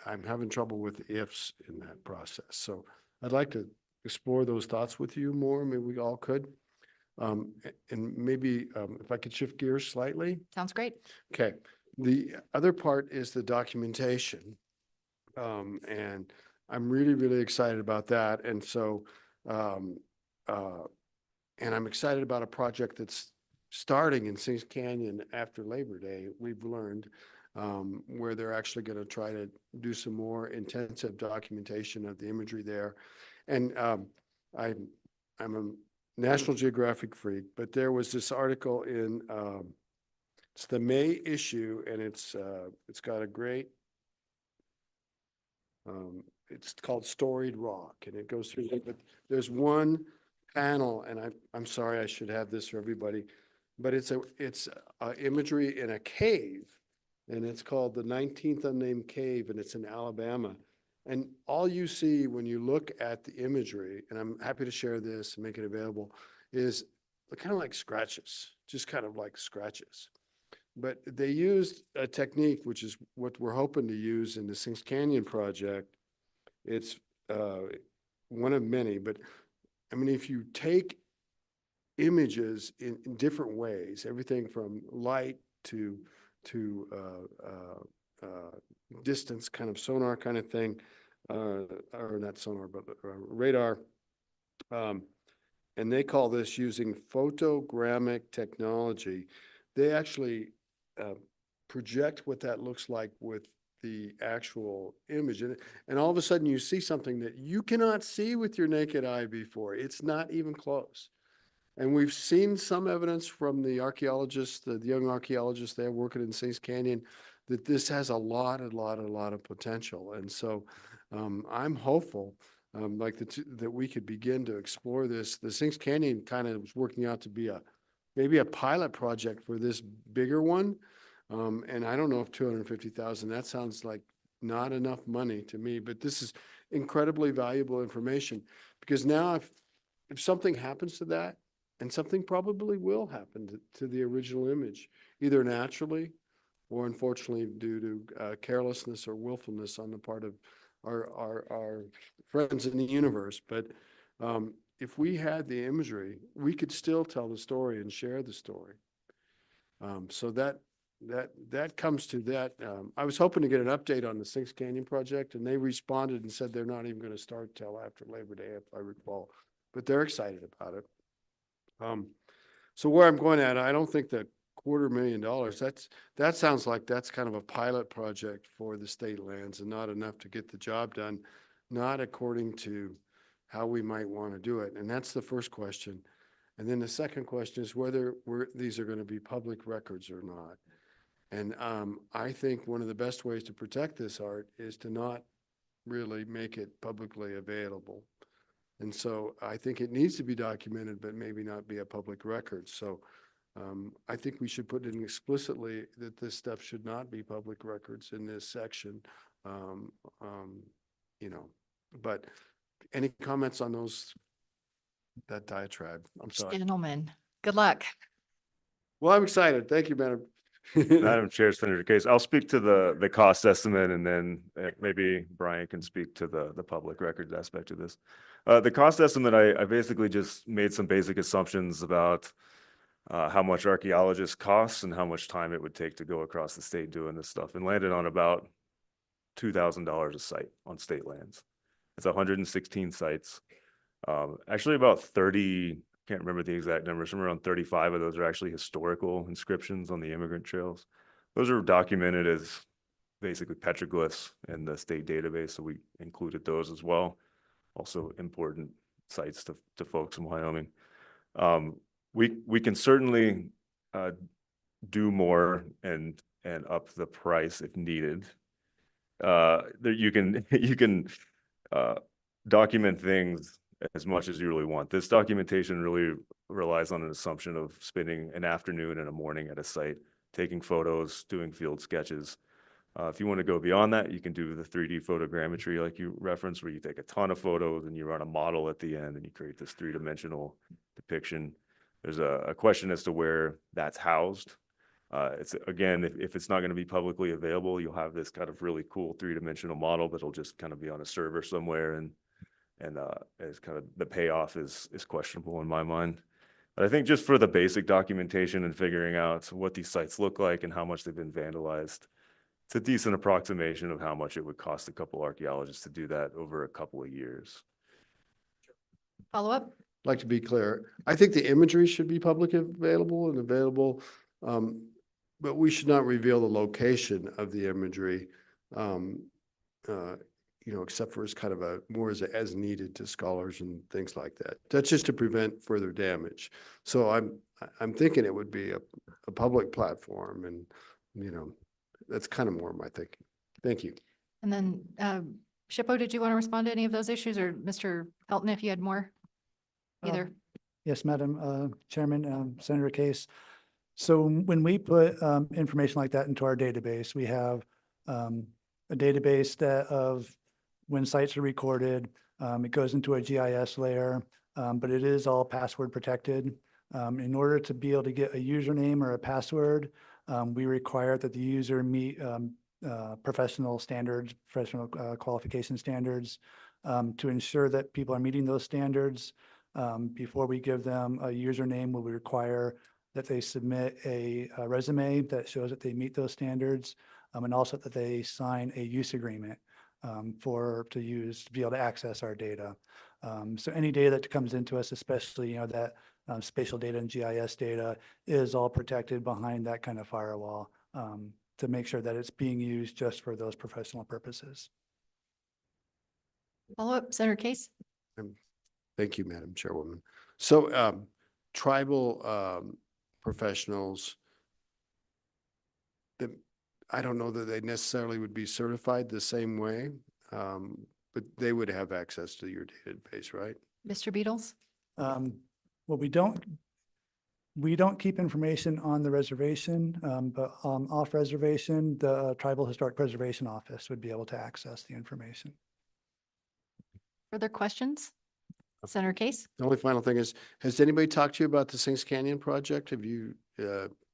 I'm having trouble with ifs in that process. So I'd like to explore those thoughts with you more. Maybe we all could. And maybe if I could shift gears slightly. Sounds great. Okay, the other part is the documentation. And I'm really, really excited about that. And so, and I'm excited about a project that's starting in Sings Canyon after Labor Day, we've learned, where they're actually going to try to do some more intensive documentation of the imagery there. And I'm a National Geographic freak, but there was this article in, it's the May issue, and it's got a great, it's called Storied Rock, and it goes through, but there's one panel, and I'm sorry, I should have this for everybody, but it's imagery in a cave, and it's called the 19th Unnamed Cave, and it's in Alabama. And all you see when you look at the imagery, and I'm happy to share this and make it available, is kind of like scratches, just kind of like scratches. But they used a technique, which is what we're hoping to use in the Sings Canyon project. It's one of many, but I mean, if you take images in different ways, everything from light to distance kind of sonar kind of thing, or not sonar, but radar. And they call this using photogrammic technology. They actually project what that looks like with the actual image. And all of a sudden you see something that you cannot see with your naked eye before. It's not even close. And we've seen some evidence from the archaeologists, the young archaeologists there working in Sings Canyon, that this has a lot of potential. And so I'm hopeful that we could begin to explore this. The Sings Canyon kind of was working out to be maybe a pilot project for this bigger one. And I don't know if 250,000, that sounds like not enough money to me, but this is incredibly valuable information, because now if something happens to that, and something probably will happen to the original image, either naturally or unfortunately due to carelessness or willfulness on the part of our friends in the universe. But if we had the imagery, we could still tell the story and share the story. So that comes to that. I was hoping to get an update on the Sings Canyon project, and they responded and said they're not even going to start till after Labor Day, if I recall, but they're excited about it. So where I'm going at, I don't think that $250,000, that sounds like that's kind of a pilot project for the state lands and not enough to get the job done, not according to how we might want to do it. And that's the first question. And then the second question is whether these are going to be public records or not. And I think one of the best ways to protect this art is to not really make it publicly available. And so I think it needs to be documented, but maybe not be a public record. So I think we should put in explicitly that this stuff should not be public records in this section. But any comments on that diatribe? I'm sorry. Gentlemen, good luck. Well, I'm excited. Thank you, Madam. Madam Chair, Senator Case, I'll speak to the cost estimate, and then maybe Brian can speak to the public records aspect of this. The cost estimate, I basically just made some basic assumptions about how much archaeologists cost and how much time it would take to go across the state doing this stuff, and landed on about $2,000 a site on state lands. It's 116 sites. Actually about 30, can't remember the exact number, somewhere around 35 of those are actually historical inscriptions on the immigrant trails. Those are documented as basically petroglyphs in the state database, so we included those as well. Also important sites to folks in Wyoming. We can certainly do more and up the price if needed. There you can you can document things as much as you really want. This documentation really relies on an assumption of spending an afternoon and a morning at a site, taking photos, doing field sketches. If you want to go beyond that, you can do the 3D photogrammetry like you referenced, where you take a ton of photos and you run a model at the end and you create this three-dimensional depiction. There's a question as to where that's housed. It's again, if it's not going to be publicly available, you'll have this kind of really cool three-dimensional model that'll just kind of be on a server somewhere, and it's kind of the payoff is questionable in my mind. But I think just for the basic documentation and figuring out what these sites look like and how much they've been vandalized, it's a decent approximation of how much it would cost a couple archaeologists to do that over a couple of years. Follow up? I'd like to be clear. I think the imagery should be public available and available, but we should not reveal the location of the imagery, except for as kind of a more as needed to scholars and things like that. That's just to prevent further damage. So I'm thinking it would be a public platform, and that's kind of more my thinking. Thank you. And then, Shippo, did you want to respond to any of those issues, or Mr. Pelton, if you had more? Either. Yes, Madam Chairman, Senator Case. So when we put information like that into our database, we have a database that of when sites are recorded. It goes into a GIS layer, but it is all password protected. In order to be able to get a username or a password, we require that the user meet professional standards, professional qualification standards. To ensure that people are meeting those standards, before we give them a username, we require that they submit a resume that shows that they meet those standards, and also that they sign a use agreement to be able to access our data. So any data that comes into us, especially that spatial data and GIS data, is all protected behind that kind of firewall to make sure that it's being used just for those professional purposes. Follow up, Senator Case? Thank you, Madam Chairwoman. So tribal professionals, that I don't know that they necessarily would be certified the same way, but they would have access to your database, right? Mr. Beatles? Well, we don't keep information on the reservation, but off reservation, the Tribal Historic Preservation Office would be able to access the information. Further questions? Senator Case? The only final thing is, has anybody talked to you about the Sinks Canyon project? Have you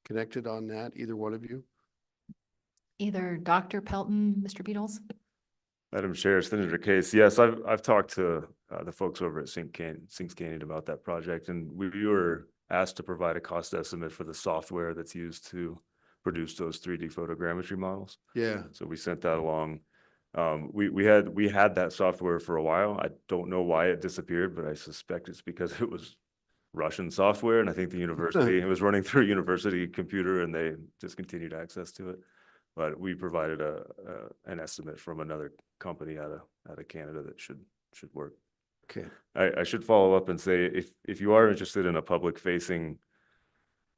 connected on that, either one of you? Either Dr. Pelton, Mr. Beatles? Madam Chair, Senator Case, yes, I've talked to the folks over at Sinks Canyon about that project, and we were asked to provide a cost estimate for the software that's used to produce those 3D photogrammetry models. Yeah. So we sent that along. We had that software for a while. I don't know why it disappeared, but I suspect it's because it was Russian software, and I think the university, it was running through a university computer and they discontinued access to it. But we provided an estimate from another company out of Canada that should work. Okay. I should follow up and say, if you are interested in a public facing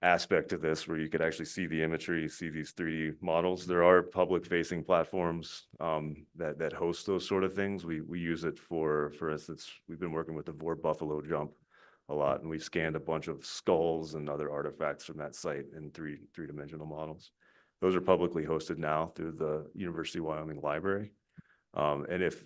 aspect of this, where you could actually see the imagery, see these 3D models, there are public facing platforms that host those sort of things. We use it for instance, we've been working with the Vor Buffalo Jump a lot, and we've scanned a bunch of skulls and other artifacts from that site in three-dimensional models. Those are publicly hosted now through the University of Wyoming Library. And if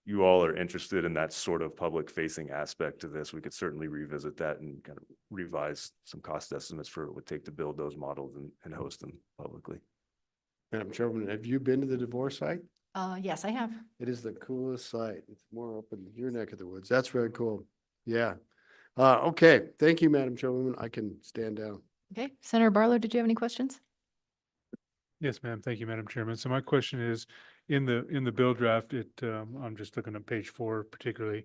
you all are interested in that sort of public facing aspect to this, we could certainly revisit that and kind of revise some cost estimates for what it would take to build those models and host them publicly. Madam Chairwoman, have you been to the DeVore site? Yes, I have. It is the coolest site. It's more up in your neck of the woods. That's very cool. Yeah. Okay. Thank you, Madam Chairwoman. I can stand down. Okay. Senator Barlow, did you have any questions? Yes, ma'am. Thank you, Madam Chairman. So my question is, in the bill draft, I'm just looking at page 4 particularly,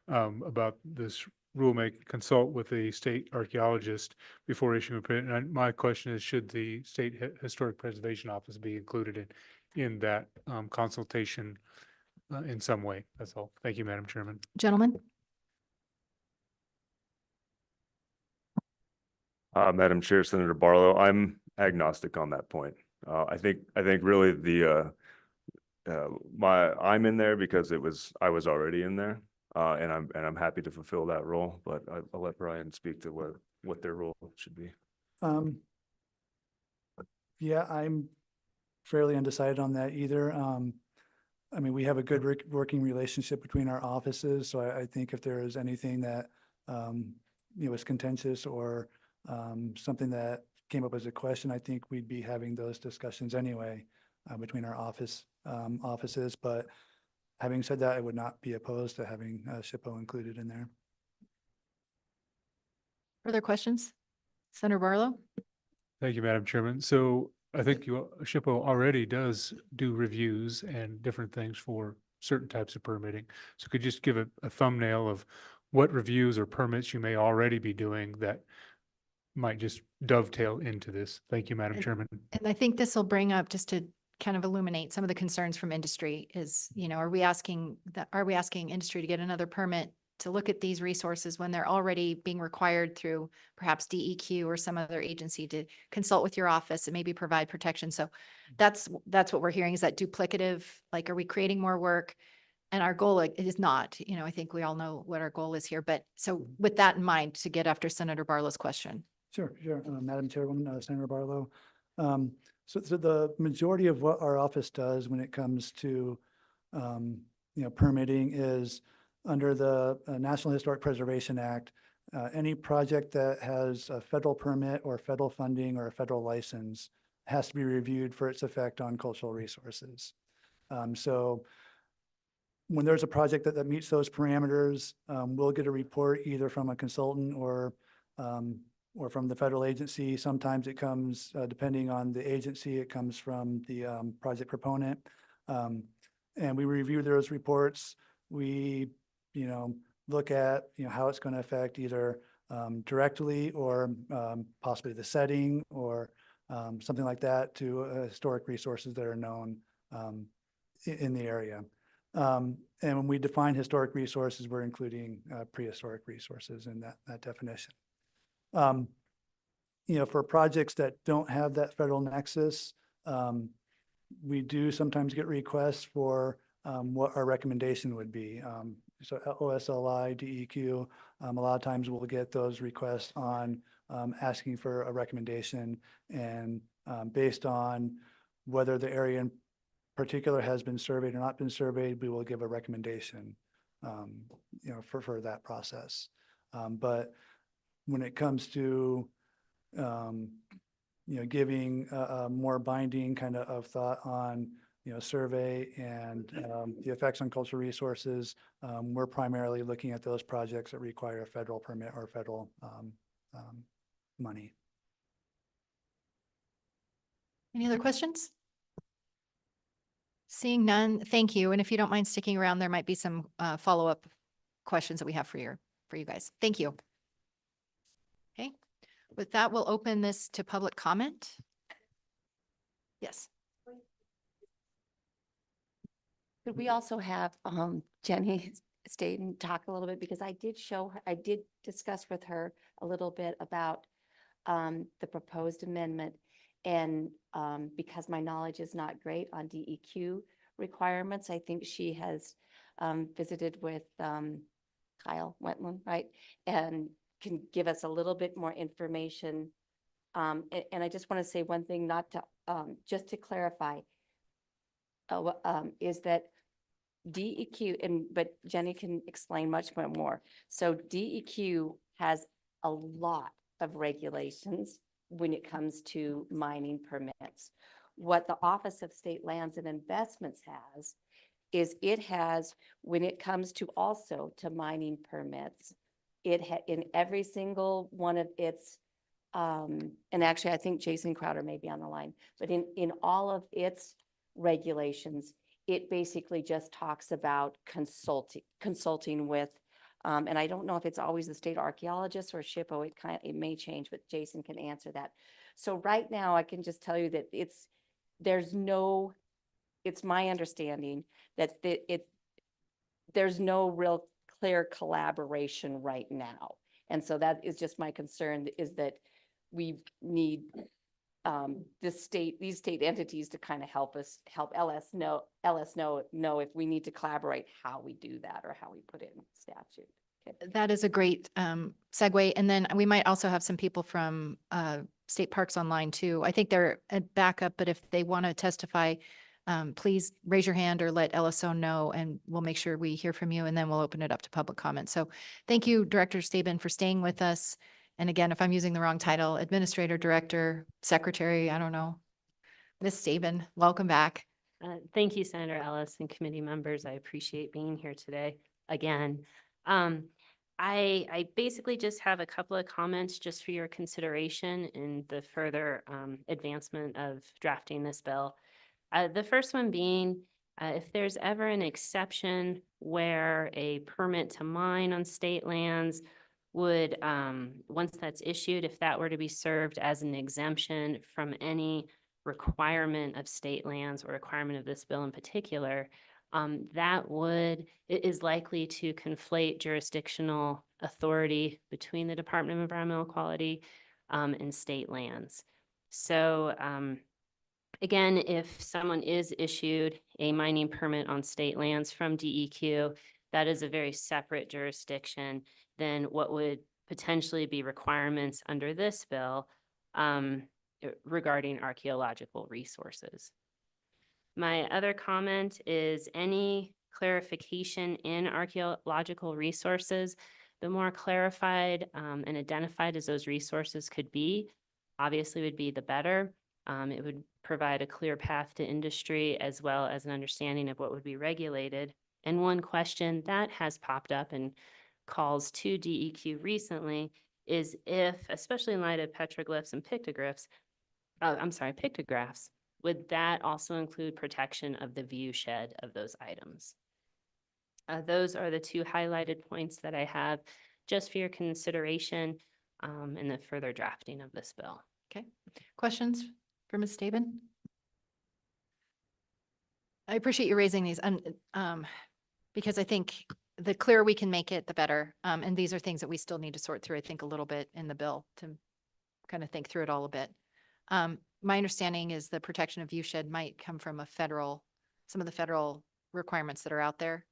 about this rulemaking, consult with the state archaeologist before issuing a permit. And my question is, should the State Historic Preservation Office be included in that consultation in some way? That's all. Thank you, Madam Chairman. Gentlemen? Madam Chair, Senator Barlow, I'm agnostic on that point. I think really I'm in there because I was already in there, and I'm happy to fulfill that role. But I'll let Brian speak to what their role should be. Yeah, I'm fairly undecided on that either. I mean, we have a good working relationship between our offices, so I think if there is anything that is contentious or something that came up as a question, I think we'd be having those discussions anyway between our offices. But having said that, I would not be opposed to having SHPO included in there. Further questions? Senator Barlow? Thank you, Madam Chairman. So I think SHPO already does do reviews and different things for certain types of permitting. So could you just give a thumbnail of what reviews or permits you may already be doing that might just dovetail into this? Thank you, Madam Chairman. And I think this will bring up, just to kind of illuminate some of the concerns from industry is, are we asking industry to get another permit to look at these resources when they're already being required through perhaps DEQ or some other agency to consult with your office and maybe provide protection? So that's what we're hearing, is that duplicative, like, are we creating more work? And our goal is not, I think we all know what our goal is here. But so with that in mind, to get after Senator Barlow's question. Sure. Madam Chairwoman, Senator Barlow. So the majority of what our office does when it comes to, permitting is under the National Historic Preservation Act. Any project that has a federal permit or federal funding or a federal license has to be reviewed for its effect on cultural resources. So when there's a project that meets those parameters, we'll get a report either from a consultant or from the federal agency. Sometimes it comes, depending on the agency, it comes from the project proponent. And we review those reports. We, look at, how it's going to affect either directly or possibly the setting or something like that to historic resources that are known in the area. And when we define historic resources, we're including prehistoric resources in that definition. For projects that don't have that federal nexus, we do sometimes get requests for what our recommendation would be. So OSLI, DEQ, a lot of times we'll get those requests on asking for a recommendation, and based on whether the area in particular has been surveyed or not been surveyed, we will give a recommendation, for that process. But when it comes to, giving a more binding kind of thought on, survey and the effects on cultural resources, we're primarily looking at those projects that require a federal permit or federal money. Any other questions? Seeing none, thank you. And if you don't mind sticking around, there might be some follow-up questions that we have for you guys. Thank you. Okay, with that, we'll open this to public comment. Yes. Could we also have Jenny stay and talk a little bit, because I did discuss with her a little bit about the proposed amendment, and because my knowledge is not great on DEQ requirements, I think she has visited with Kyle Wentland, right? And can give us a little bit more information. And I just want to say one thing, not to just to clarify, is that DEQ, but Jenny can explain much more. So DEQ has a lot of regulations when it comes to mining permits. What the Office of State Lands and Investments has is it has, when it comes to also to mining permits, in every single one of its, and actually I think Jason Crowder may be on the line, but in all of its regulations, it basically just talks about consulting with And I don't know if it's always the state archaeologist or SHPO. It may change, but Jason can answer that. So right now, I can just tell you that it's my understanding that there's no real clear collaboration right now. And so that is just my concern, is that we need these state entities to kind of help LS know if we need to collaborate, how we do that or how we put it in statute. Okay. That is a great segue. And then we might also have some people from State Parks online too. I think they're a backup, but if they want to testify, please raise your hand or let LSO know, and we'll make sure we hear from you, and then we'll open it up to public comment. So thank you, Director Staben, for staying with us. And again, if I'm using the wrong title, Administrator, Director, Secretary, I don't know. Ms. Staben, welcome back. Thank you, Senator Ellis and committee members. I appreciate being here today again. I basically just have a couple of comments just for your consideration in the further advancement of drafting this bill. The first one being, if there's ever an exception where a permit to mine on state lands would, once that's issued, if that were to be served as an exemption from any requirement of state lands or requirement of this bill in particular, it is likely to conflate jurisdictional authority between the Department of Environmental Quality and state lands. So again, if someone is issued a mining permit on state lands from DEQ, that is a very separate jurisdiction than what would potentially be requirements under this bill regarding archaeological resources. My other comment is any clarification in archaeological resources, the more clarified and identified as those resources could be, obviously would be the better. It would provide a clear path to industry as well as an understanding of what would be regulated. And one question that has popped up in calls to DEQ recently is if, especially in light of petroglyphs and pictographs, would that also include protection of the view shed of those items? Those are the two highlighted points that I have just for your consideration in the further drafting of this bill. Okay. Questions for Ms. Staben? I appreciate you raising these because I think the clearer we can make it, the better. And these are things that we still need to sort through, I think, a little bit in the bill to kind of think through it all a bit. My understanding is the protection of view shed might come from some of the federal requirements that are out there.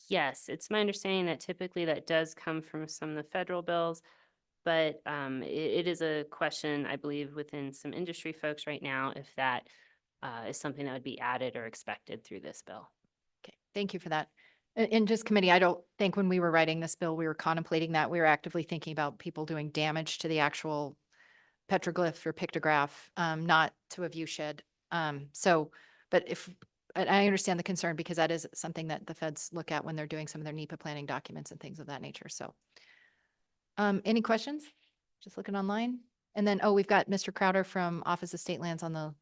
Yes, it's my understanding that typically that does come from some of the federal bills, but it is a question, I believe, within some industry folks right now, if that is something that would be added or expected through this bill. Okay, thank you for that. In just committee, I don't think when we were writing this bill, we were contemplating that. We were actively thinking about people doing damage to the actual petroglyph or pictograph, not to a view shed. But I understand the concern because that is something that the feds look at when they're doing some of their NEPA planning documents and things of that nature. So any questions? Just looking online. And then, we've got Mr. Crowder from Office of State Lands on the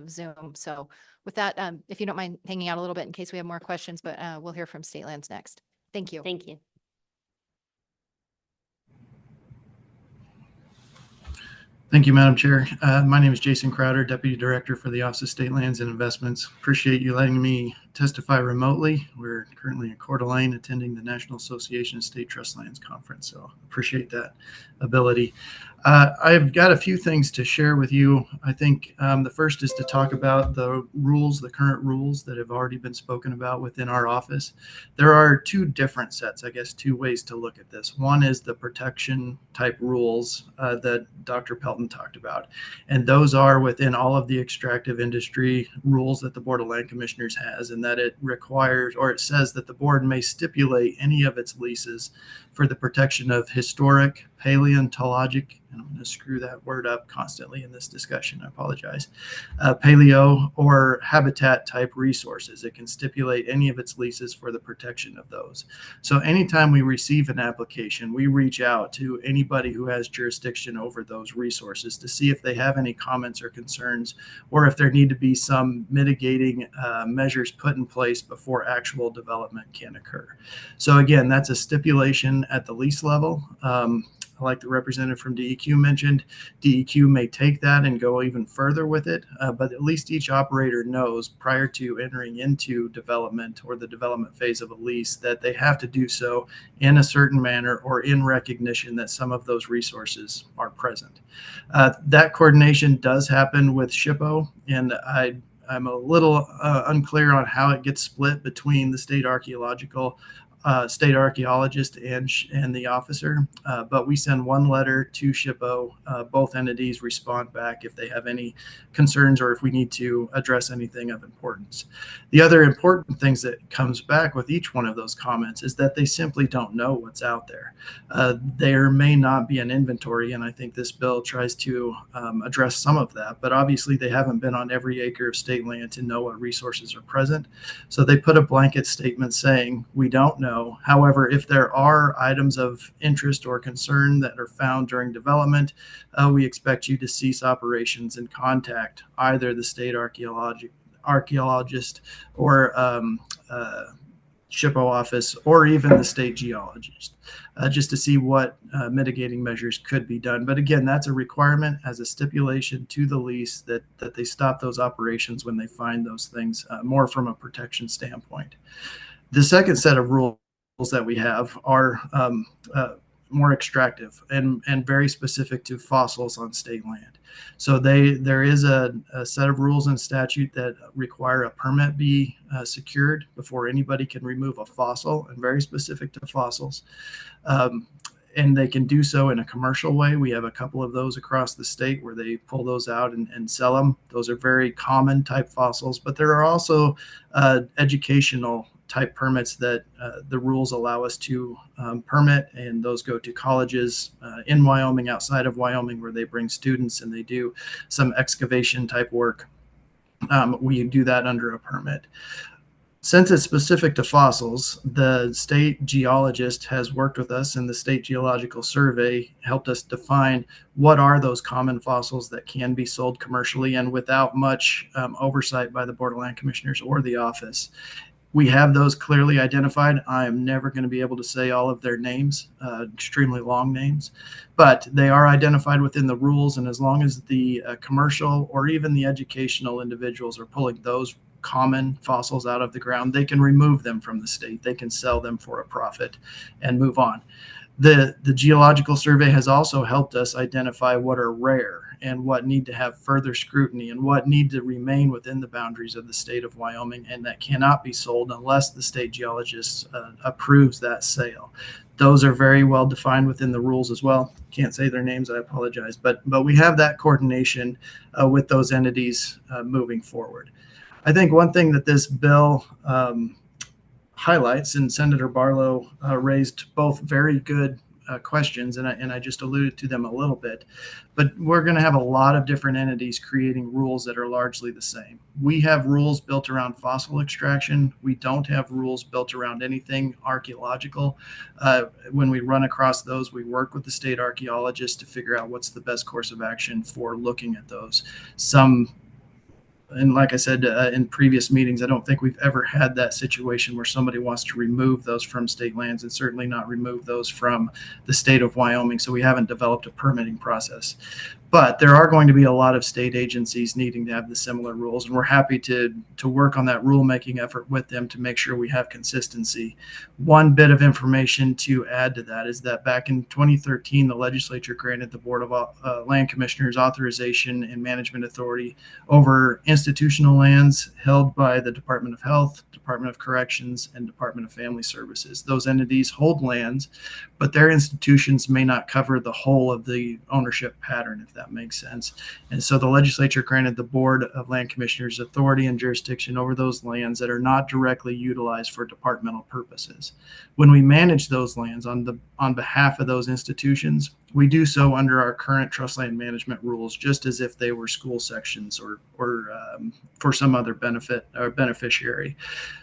Zoom. So with that, if you don't mind hanging out a little bit in case we have more questions, but we'll hear from State Lands next. Thank you. Thank you. Thank you, Madam Chair. My name is Jason Crowder, Deputy Director for the Office of State Lands and Investments. Appreciate you letting me testify remotely. We're currently in Coeur d'Alene attending the National Association of State Trust Lands Conference, so appreciate that ability. I've got a few things to share with you. I think the first is to talk about the current rules that have already been spoken about within our office. There are two different sets, I guess, two ways to look at this. One is the protection type rules that Dr. Pelton talked about. And those are within all of the extractive industry rules that the Board of Land Commissioners has, and that it requires, or it says that the board may stipulate any of its leases for the protection of historic, paleontologic, and I'm going to screw that word up constantly in this discussion, I apologize, paleo or habitat type resources. It can stipulate any of its leases for the protection of those. So anytime we receive an application, we reach out to anybody who has jurisdiction over those resources to see if they have any comments or concerns, or if there need to be some mitigating measures put in place before actual development can occur. So again, that's a stipulation at the lease level. Like the representative from DEQ mentioned, DEQ may take that and go even further with it, but at least each operator knows prior to entering into development or the development phase of a lease that they have to do so in a certain manner or in recognition that some of those resources are present. That coordination does happen with SHPO, and I'm a little unclear on how it gets split between the state archaeologist and the officer, but we send one letter to SHPO. Both entities respond back if they have any concerns or if we need to address anything of importance. The other important things that comes back with each one of those comments is that they simply don't know what's out there. There may not be an inventory, and I think this bill tries to address some of that, but obviously they haven't been on every acre of state land to know what resources are present. So they put a blanket statement saying, we don't know. However, if there are items of interest or concern that are found during development, we expect you to cease operations and contact either the state archaeologist or SHPO office, or even the state geologist, just to see what mitigating measures could be done. But again, that's a requirement as a stipulation to the lease that they stop those operations when they find those things, more from a protection standpoint. The second set of rules that we have are more extractive and very specific to fossils on state land. So there is a set of rules and statute that require a permit be secured before anybody can remove a fossil, and very specific to fossils. And they can do so in a commercial way. We have a couple of those across the state where they pull those out and sell them. Those are very common type fossils, but there are also educational type permits that the rules allow us to permit, and those go to colleges in Wyoming, outside of Wyoming, where they bring students and they do some excavation type work. We do that under a permit. Since it's specific to fossils, the state geologist has worked with us, and the State Geological Survey helped us define what are those common fossils that can be sold commercially and without much oversight by the Board of Land Commissioners or the office. We have those clearly identified. I am never going to be able to say all of their names, extremely long names, but they are identified within the rules. And as long as the commercial or even the educational individuals are pulling those common fossils out of the ground, they can remove them from the state. They can sell them for a profit and move on. The Geological Survey has also helped us identify what are rare and what need to have further scrutiny and what need to remain within the boundaries of the state of Wyoming, and that cannot be sold unless the state geologist approves that sale. Those are very well defined within the rules as well. Can't say their names, I apologize, but we have that coordination with those entities moving forward. I think one thing that this bill highlights, and Senator Barlow raised both very good questions, and I just alluded to them a little bit, but we're going to have a lot of different entities creating rules that are largely the same. We have rules built around fossil extraction. We don't have rules built around anything archaeological. When we run across those, we work with the state archaeologists to figure out what's the best course of action for looking at those. And like I said in previous meetings, I don't think we've ever had that situation where somebody wants to remove those from state lands, and certainly not remove those from the state of Wyoming. So we haven't developed a permitting process. But there are going to be a lot of state agencies needing to have the similar rules, and we're happy to work on that rulemaking effort with them to make sure we have consistency. One bit of information to add to that is that back in 2013, the legislature granted the Board of Land Commissioners authorization and management authority over institutional lands held by the Department of Health, Department of Corrections, and Department of Family Services. Those entities hold lands, but their institutions may not cover the whole of the ownership pattern, if that makes sense. And so the legislature granted the Board of Land Commissioners authority and jurisdiction over those lands that are not directly utilized for departmental purposes. When we manage those lands on behalf of those institutions, we do so under our current trust land management rules, just as if they were school sections or for some other benefit or beneficiary.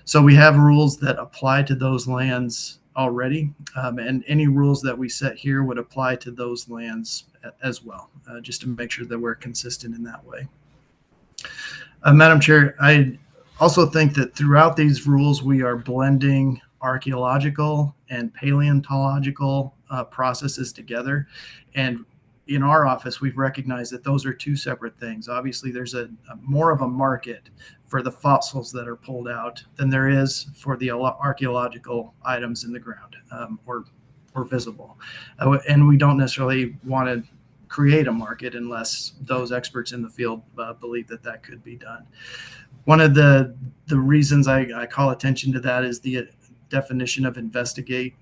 So we have rules that apply to those lands already, and any rules that we set here would apply to those lands as well, just to make sure that we're consistent in that way. Madam Chair, I also think that throughout these rules, we are blending archaeological and paleontological processes together. And in our office, we've recognized that those are two separate things. Obviously, there's a more of a market for the fossils that are pulled out than there is for the archaeological items in the ground or visible. And we don't necessarily want to create a market unless those experts in the field believe that that could be done. One of the reasons I call attention to that is the definition of investigate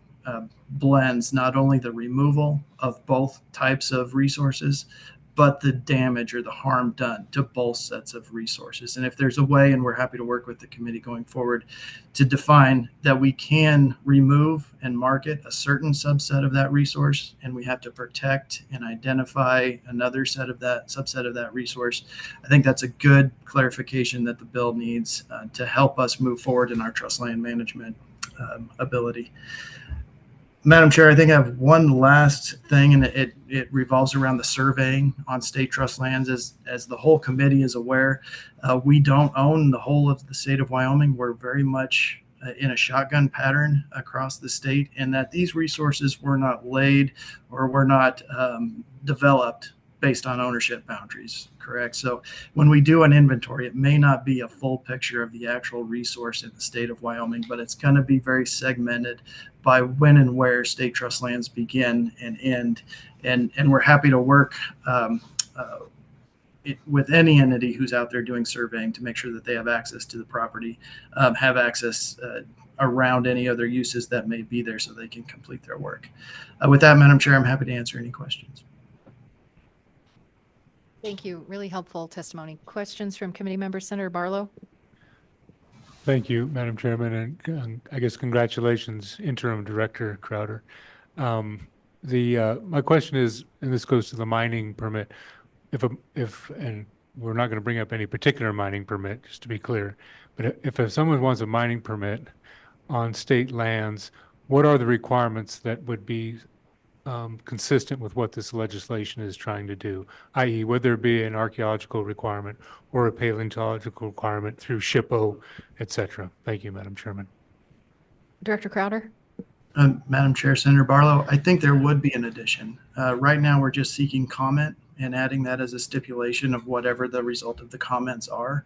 blends not only the removal of both types of resources, but the damage or the harm done to both sets of resources. And if there's a way, and we're happy to work with the committee going forward, to define that we can remove and market a certain subset of that resource, and we have to protect and identify another subset of that resource, I think that's a good clarification that the bill needs to help us move forward in our trust land management ability. Madam Chair, I think I have one last thing, and it revolves around the surveying on state trust lands. As the whole committee is aware, we don't own the whole of the state of Wyoming. We're very much in a shotgun pattern across the state, and that these resources were not laid or were not developed based on ownership boundaries, correct? So when we do an inventory, it may not be a full picture of the actual resource in the state of Wyoming, but it's going to be very segmented by when and where state trust lands begin and end. And we're happy to work with any entity who's out there doing surveying to make sure that they have access to the property, have access around any other uses that may be there so they can complete their work. With that, Madam Chair, I'm happy to answer any questions. Thank you. Really helpful testimony. Questions from committee members? Senator Barlow? Thank you, Madam Chairman, and I guess congratulations, Interim Director Crowder. My question is, and this goes to the mining permit, and we're not going to bring up any particular mining permit, just to be clear, but if someone wants a mining permit on state lands, what are the requirements that would be consistent with what this legislation is trying to do, i.e. would there be an archaeological requirement or a paleontological requirement through SHPO, et cetera? Thank you, Madam Chairman. Director Crowder? Madam Chair, Senator Barlow, I think there would be an addition. Right now, we're just seeking comment and adding that as a stipulation of whatever the result of the comments are.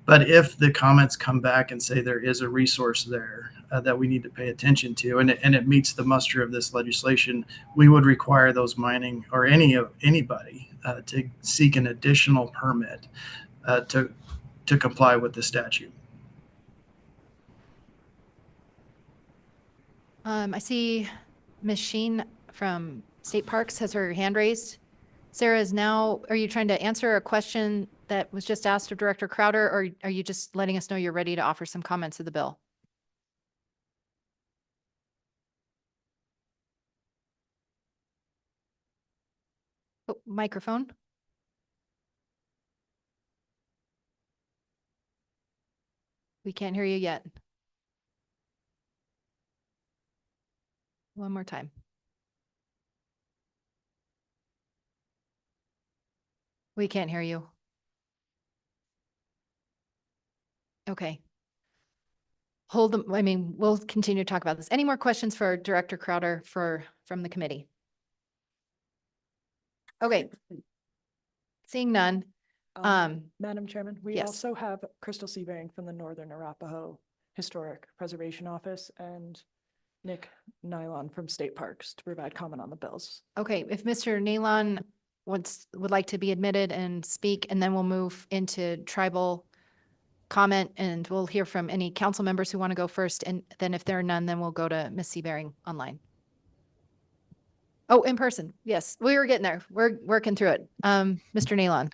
But if the comments come back and say there is a resource there that we need to pay attention to, and it meets the muster of this legislation, we would require those mining or anybody to seek an additional permit to comply with the statute. I see Ms. Sheen from State Parks has her hand raised. Sarah, are you trying to answer a question that was just asked of Director Crowder, or are you just letting us know you're ready to offer some comments to the bill? Oh, microphone. We can't hear you yet. One more time. We can't hear you. Okay. We'll continue to talk about this. Any more questions for Director Crowder from the committee? Okay. Seeing none. Madam Chairman, we yes. also have Crystal Seabaring from the Northern Arapahoe Historic Preservation Office and Nick Nylon from State Parks to provide comment on the bills. Okay, if Mr. Nylon would like to be admitted and speak, and then we'll move into tribal comment, and we'll hear from any council members who want to go first. And then if there are none, then we'll go to Ms. Seabaring online. Oh, in person. Yes, we were getting there. We're working through it. Mr. Nalon.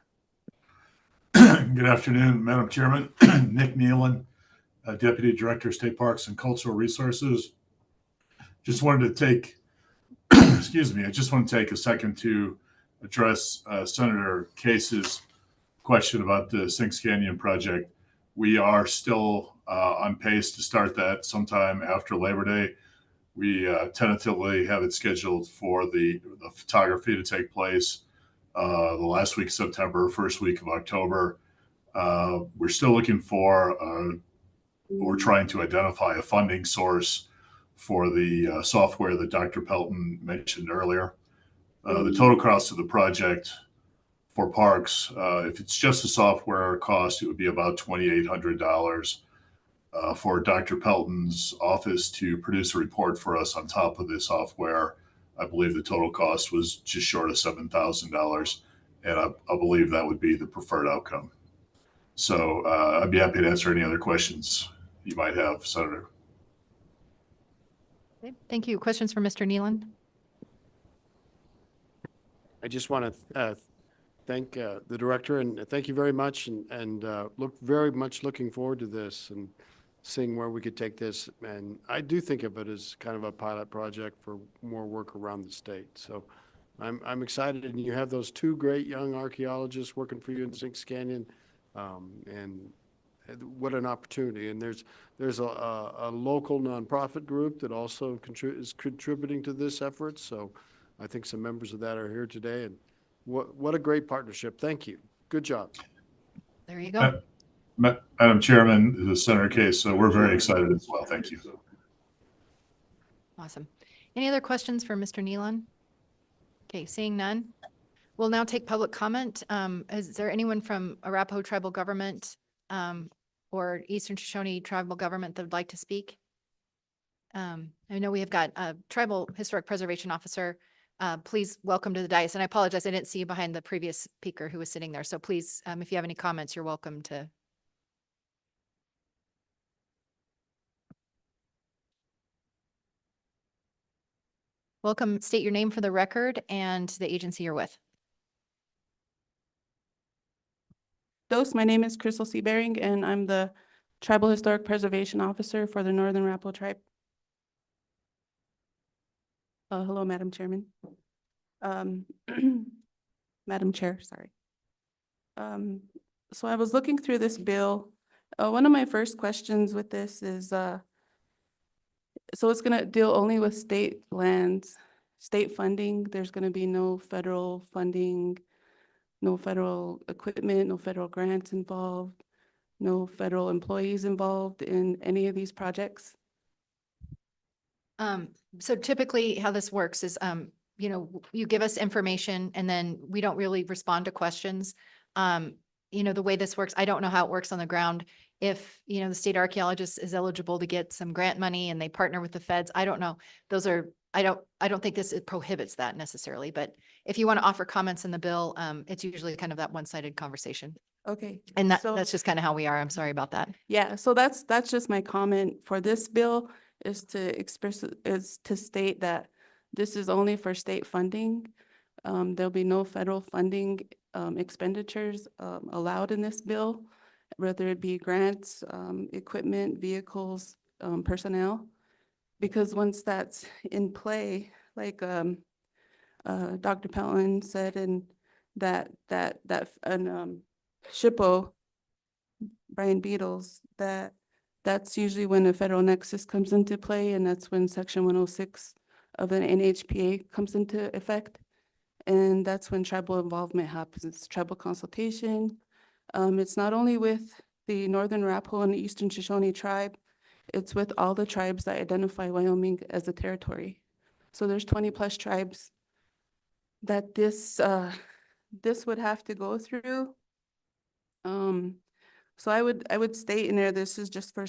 Good afternoon, Madam Chairman. Nick Nealon, Deputy Director, State Parks and Cultural Resources. Just wanted to take, excuse me, I just want to take a second to address Senator Case's question about the Sinks Canyon project. We are still on pace to start that sometime after Labor Day. We tentatively have it scheduled for the photography to take place the last week of September, first week of October. We're still looking for, we're trying to identify a funding source for the software that Dr. Pelton mentioned earlier. The total cost of the project for parks, if it's just a software cost, it would be about $2,800. For Dr. Pelton's office to produce a report for us on top of the software, I believe the total cost was just short of $7,000. And I believe that would be the preferred outcome. So I'd be happy to answer any other questions you might have, Senator. Okay, thank you. Questions for Mr. Nealon? I just want to thank the director and thank you very much and look very much looking forward to this and seeing where we could take this. And I do think of it as kind of a pilot project for more work around the state. So I'm excited, and you have those two great young archaeologists working for you in Sinks Canyon, and what an opportunity. And there's a local nonprofit group that also is contributing to this effort. So I think some members of that are here today, and what a great partnership. Thank you. Good job. There you go. Madam Chairman, the Senator Case, so we're very excited as well. Thank you. Awesome. Any other questions for Mr. Nealon? Okay, seeing none. We'll now take public comment. Is there anyone from Arapahoe Tribal Government or Eastern Shoshone Tribal Government that would like to speak? I know we have got a Tribal Historic Preservation Officer. Please welcome to the dais. And I apologize, I didn't see you behind the previous speaker who was sitting there. So please, if you have any comments, you're welcome to. Welcome, state your name for the record and the agency you're with. My name is Crystal Seabearing, and I'm the Tribal Historic Preservation Officer for the Northern Arapaho Tribe. Hello, Madam Chairman. Madam Chair, sorry. So I was looking through this bill. One of my first questions with this is, so it's going to deal only with state lands, state funding. There's going to be no federal funding, no federal equipment, no federal grants involved, no federal employees involved in any of these projects. So typically how this works is, you give us information and then we don't really respond to questions. The way this works, I don't know how it works on the ground. If, the state archaeologist is eligible to get some grant money and they partner with the feds, I don't know. I don't think this prohibits that necessarily, but if you want to offer comments in the bill, it's usually kind of that one-sided conversation. Okay. And so, that's just kind of how we are. I'm sorry about that. Yeah, so that's just my comment for this bill is to state that this is only for state funding. There'll be no federal funding expenditures allowed in this bill, whether it be grants, equipment, vehicles, personnel. Because once that's in play, like Dr. Pelton said, and SHPO, Brian Beatles, that's usually when a federal nexus comes into play, and that's when Section 106 of the NHPA comes into effect. And that's when tribal involvement happens. It's tribal consultation. It's not only with the Northern Arapaho and the Eastern Shoshone tribe, it's with all the tribes that identify Wyoming as a territory. So there's 20+ tribes that this would have to go through. So I would state in there, this is just for,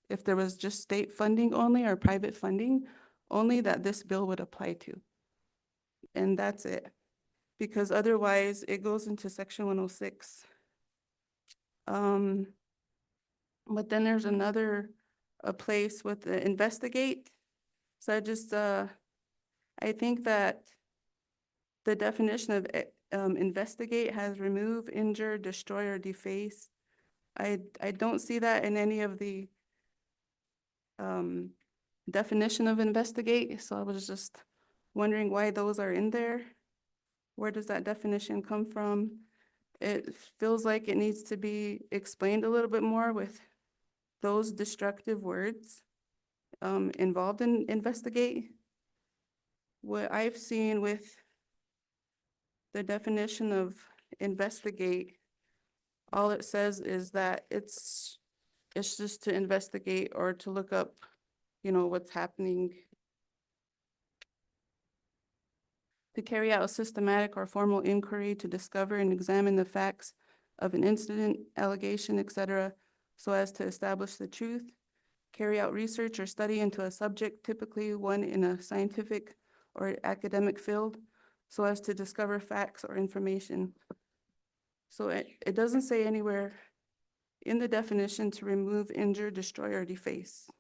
if there was just state funding only or private funding only, that this bill would apply to. And that's it. Because otherwise it goes into Section 106. But then there's another place with the investigate. So I think that the definition of investigate has remove, injure, destroy, or deface. I don't see that in any of the definition of investigate, so I was just wondering why those are in there. Where does that definition come from? It feels like it needs to be explained a little bit more with those destructive words involved in investigate. What I've seen with the definition of investigate, all it says is that it's just to investigate or to look up, you know, what's happening. To carry out a systematic or formal inquiry to discover and examine the facts of an incident, allegation, etc., so as to establish the truth. Carry out research or study into a subject, typically one in a scientific or academic field, so as to discover facts or information. So it doesn't say anywhere in the definition to remove, injure, destroy, or deface.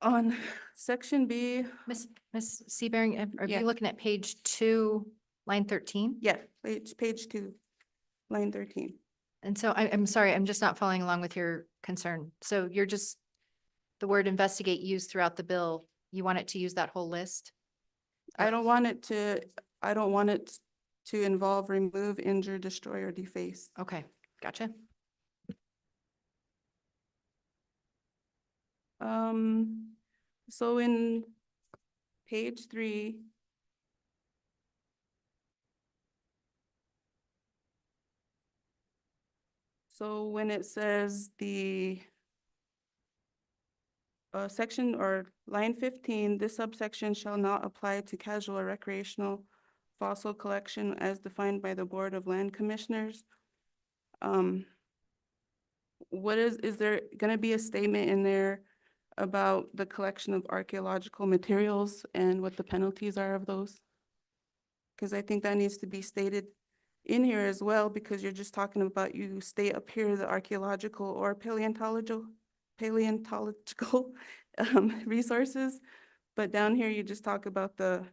On section B, Ms. Seabearing, are Yeah. you looking at page 2, line 13? yeah, page 2, line 13. And so I'm sorry, I'm just not following along with your concern. So you're just, the word investigate used throughout the bill, you want it to use that whole list? I don't want it to involve remove, injure, destroy, or deface. Okay, gotcha. So in page 3, so when it says the section or line 15, this subsection shall not apply to casual or recreational fossil collection as defined by the Board of Land Commissioners. What is there going to be a statement in there about the collection of archaeological materials and what the penalties are of those? Because I think that needs to be stated in here as well, because you're just talking about you state up here the archaeological or paleontological resources, but down here you just talk about the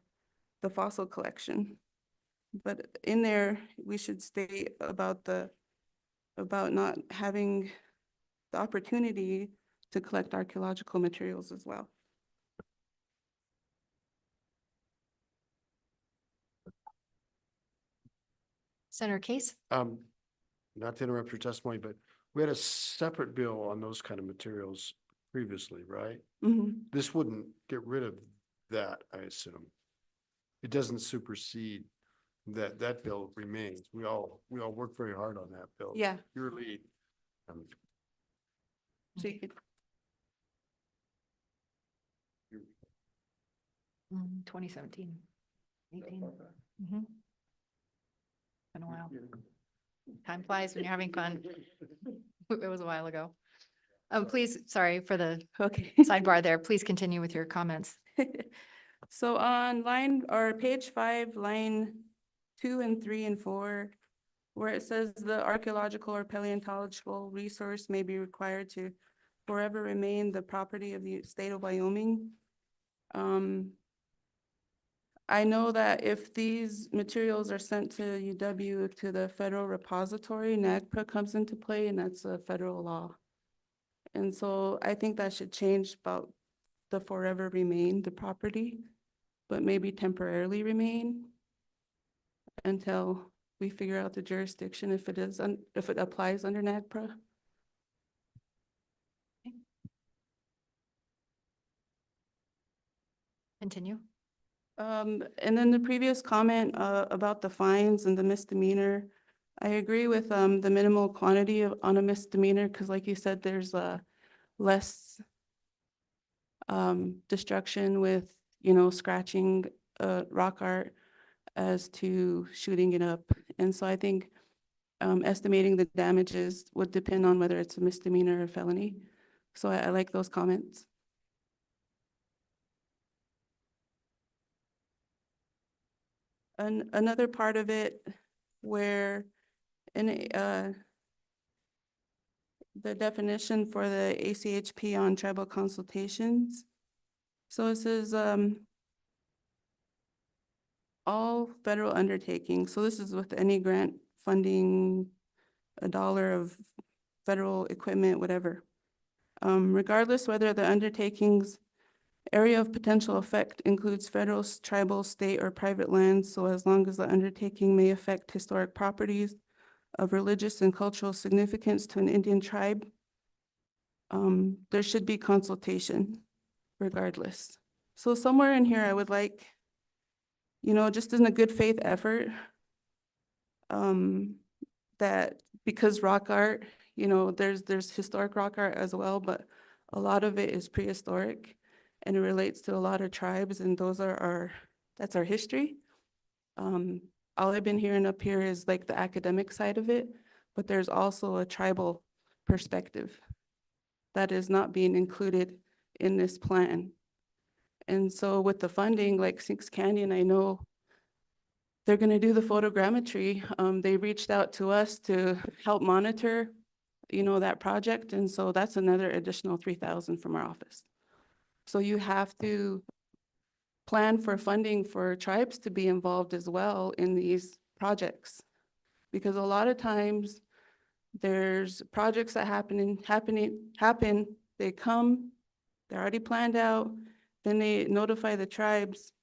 fossil collection. But in there, we should state about not having the opportunity to collect archaeological materials as well. Senator Case? Not to interrupt your testimony, but we had a separate bill on those kind of materials previously, right? This wouldn't get rid of that, I assume. It doesn't supersede that bill remains. We all worked very hard on that bill. Yeah. Your lead. So you could, 2017, 18. Mhm. Been a while. Time flies when you're having fun. It was a while ago. Please, sorry for the okay. sidebar there. Please continue with your comments. So on page 5, line 2 and 3 and 4, where it says the archaeological or paleontological resource may be required to forever remain the property of the state of Wyoming. I know that if these materials are sent to UW to the federal repository, NAGPRA comes into play, and that's a federal law. And so I think that should change about the forever remain the property, but maybe temporarily remain until we figure out the jurisdiction if it applies under NAGPRA. Continue. And then the previous comment about the fines and the misdemeanor, I agree with the minimal quantity on a misdemeanor, because like you said, there's less destruction with, scratching rock art as to shooting it up. And so I think estimating the damages would depend on whether it's a misdemeanor or felony. So I like those comments. Another part of it where in the definition for the ACHP on tribal consultations. So it says all federal undertakings. So this is with any grant funding, $1 of federal equipment, whatever. Regardless whether the undertaking's area of potential effect includes federal, tribal, state, or private lands, so as long as the undertaking may affect historic properties of religious and cultural significance to an Indian tribe, there should be consultation regardless. So somewhere in here, I would like, just in a good faith effort, that because rock art, there's historic rock art as well, but a lot of it is prehistoric and it relates to a lot of tribes, and that's our history. All I've been hearing up here is like the academic side of it, but there's also a tribal perspective that is not being included in this plan. And so with the funding, like Sinks Canyon, I know they're gonna do the photogrammetry. They reached out to us to help monitor, that project. And so that's another additional 3,000 from our office. So you have to plan for funding for tribes to be involved as well in these projects. Because a lot of times there's projects that happen, they come, they're already planned out, then they notify the tribes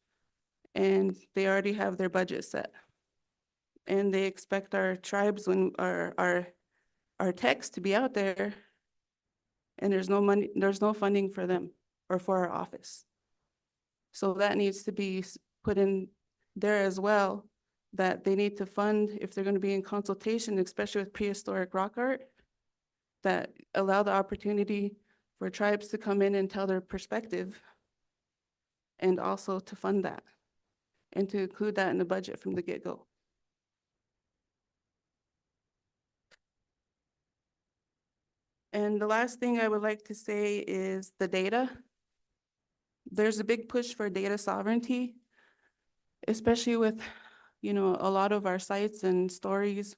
and they already have their budget set. And they expect our tribes, when our techs to be out there, and there's no money, there's no funding for them or for our office. So that needs to be put in there as well, that they need to fund if they're going to be in consultation, especially with prehistoric rock art, that allow the opportunity for tribes to come in and tell their perspective, and also to fund that and to include that in the budget from the get-go. And the last thing I would like to say is the data. There's a big push for data sovereignty, especially with, a lot of our sites and stories.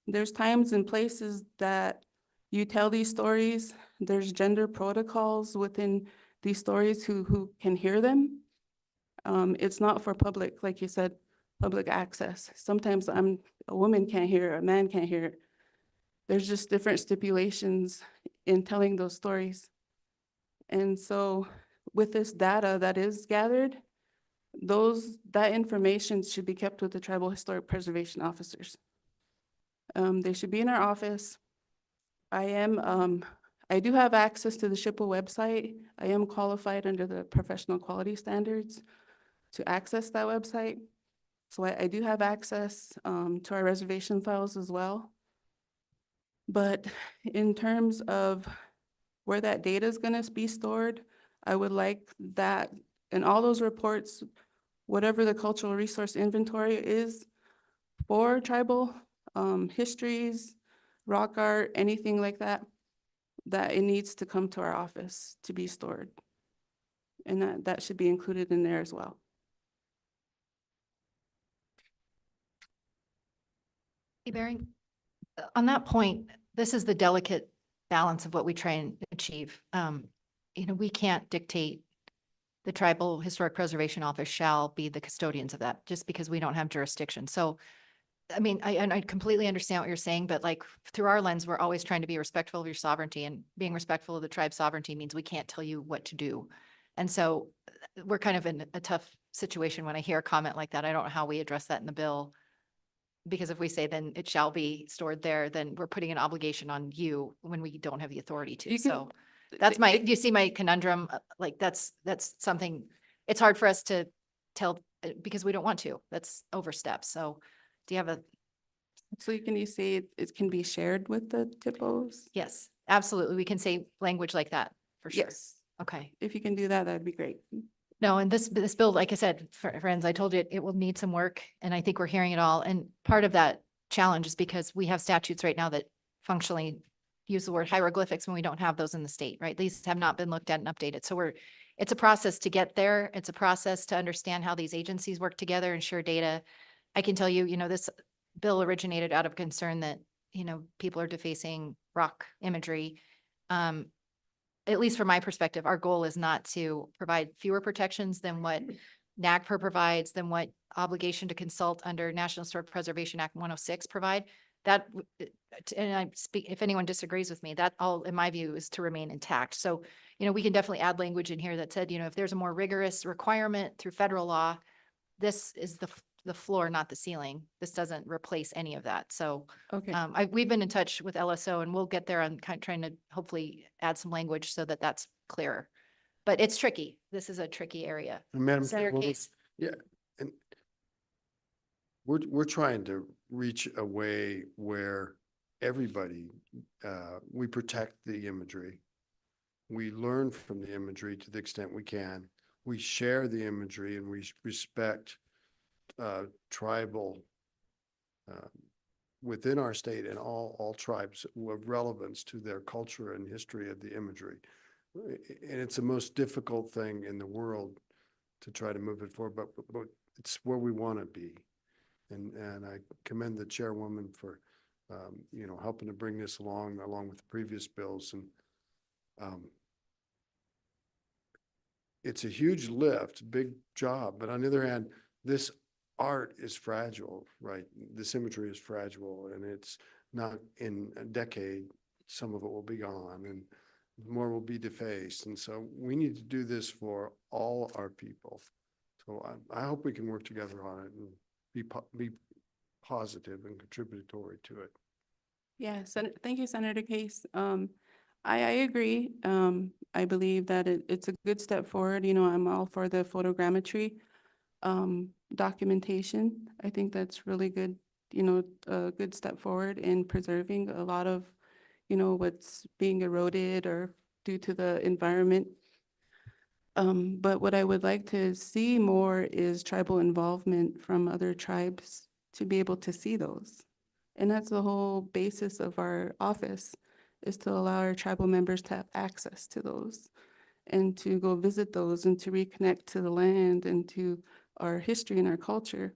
There's times and places that you tell these stories, there's gender protocols within these stories who can hear them. It's not for public, like you said, public access. Sometimes a woman can't hear it, a man can't hear it. There's just different stipulations in telling those stories. And so with this data that is gathered, that information should be kept with the tribal historic preservation officers. They should be in our office. I do have access to the SHPO website. I am qualified under the professional quality standards to access that website. So I do have access to our reservation files as well. But in terms of where that data is going to be stored, I would like that in all those reports, whatever the cultural resource inventory is for tribal histories, rock art, anything like that, that it needs to come to our office to be stored. And that should be included in there as well. Hey, Baring, on that point, this is the delicate balance of what we try and achieve. We can't dictate the Tribal Historic Preservation Office shall be the custodians of that just because we don't have jurisdiction. So, I completely understand what you're saying, but like through our lens, we're always trying to be respectful of your sovereignty, and being respectful of the tribe's sovereignty means we can't tell you what to do. And so we're kind of in a tough situation when I hear a comment like that. I don't know how we address that in the bill. Because if we say then it shall be stored there, then we're putting an obligation on you when we don't have the authority to. So that's you see my conundrum, like that's something, it's hard for us to tell because we don't want to, that's overstep. So do you have So you say it can be shared with the TIPOs? Yes, absolutely. We can say language like that for sure. Yes. Okay. If you can do that, that'd be great. No, and this bill, like I said, friends, I told you it will need some work, and I think we're hearing it all. And part of that challenge is because we have statutes right now that functionally use the word hieroglyphics when we don't have those in the state, right? These have not been looked at and updated. So it's a process to get there. It's a process to understand how these agencies work together and share data. I can tell you, this bill originated out of concern that, people are defacing rock imagery. At least from my perspective, our goal is not to provide fewer protections than what NAGPR provides than what obligation to consult under National Historic Preservation Act 106 provide. That, and I speak, if anyone disagrees with me, that all, in my view, is to remain intact. So, we can definitely add language in here that said, if there's a more rigorous requirement through federal law, this is the floor, not the ceiling. This doesn't replace any of that. So Okay. we've been in touch with LSO and we'll get there on kind of trying to hopefully add some language so that that's clearer. But it's tricky. This is a tricky area. And Madam Senator Chairwoman, Case. yeah, and we're trying to reach a way where everybody, we protect the imagery. We learn from the imagery to the extent we can. We share the imagery and we respect tribal within our state and all tribes of relevance to their culture and history of the imagery. And it's the most difficult thing in the world to try to move it forward, but it's where we want to be. And I commend the chairwoman for, helping to bring this along with the previous bills. And it's a huge lift, big job, but on the other hand, this art is fragile, right? This imagery is fragile, and it's not in a decade, some of it will be gone and more will be defaced. And so we need to do this for all our people. So I hope we can work together on it and be positive and contributory to it. Yeah, thank you, Senator Case. I agree. I believe that it's a good step forward. I'm all for the photogrammetry documentation. I think that's really good, a good step forward in preserving a lot of, what's being eroded or due to the environment. But what I would like to see more is tribal involvement from other tribes to be able to see those. And that's the whole basis of our office, is to allow our tribal members to have access to those and to go visit those and to reconnect to the land and to our history and our culture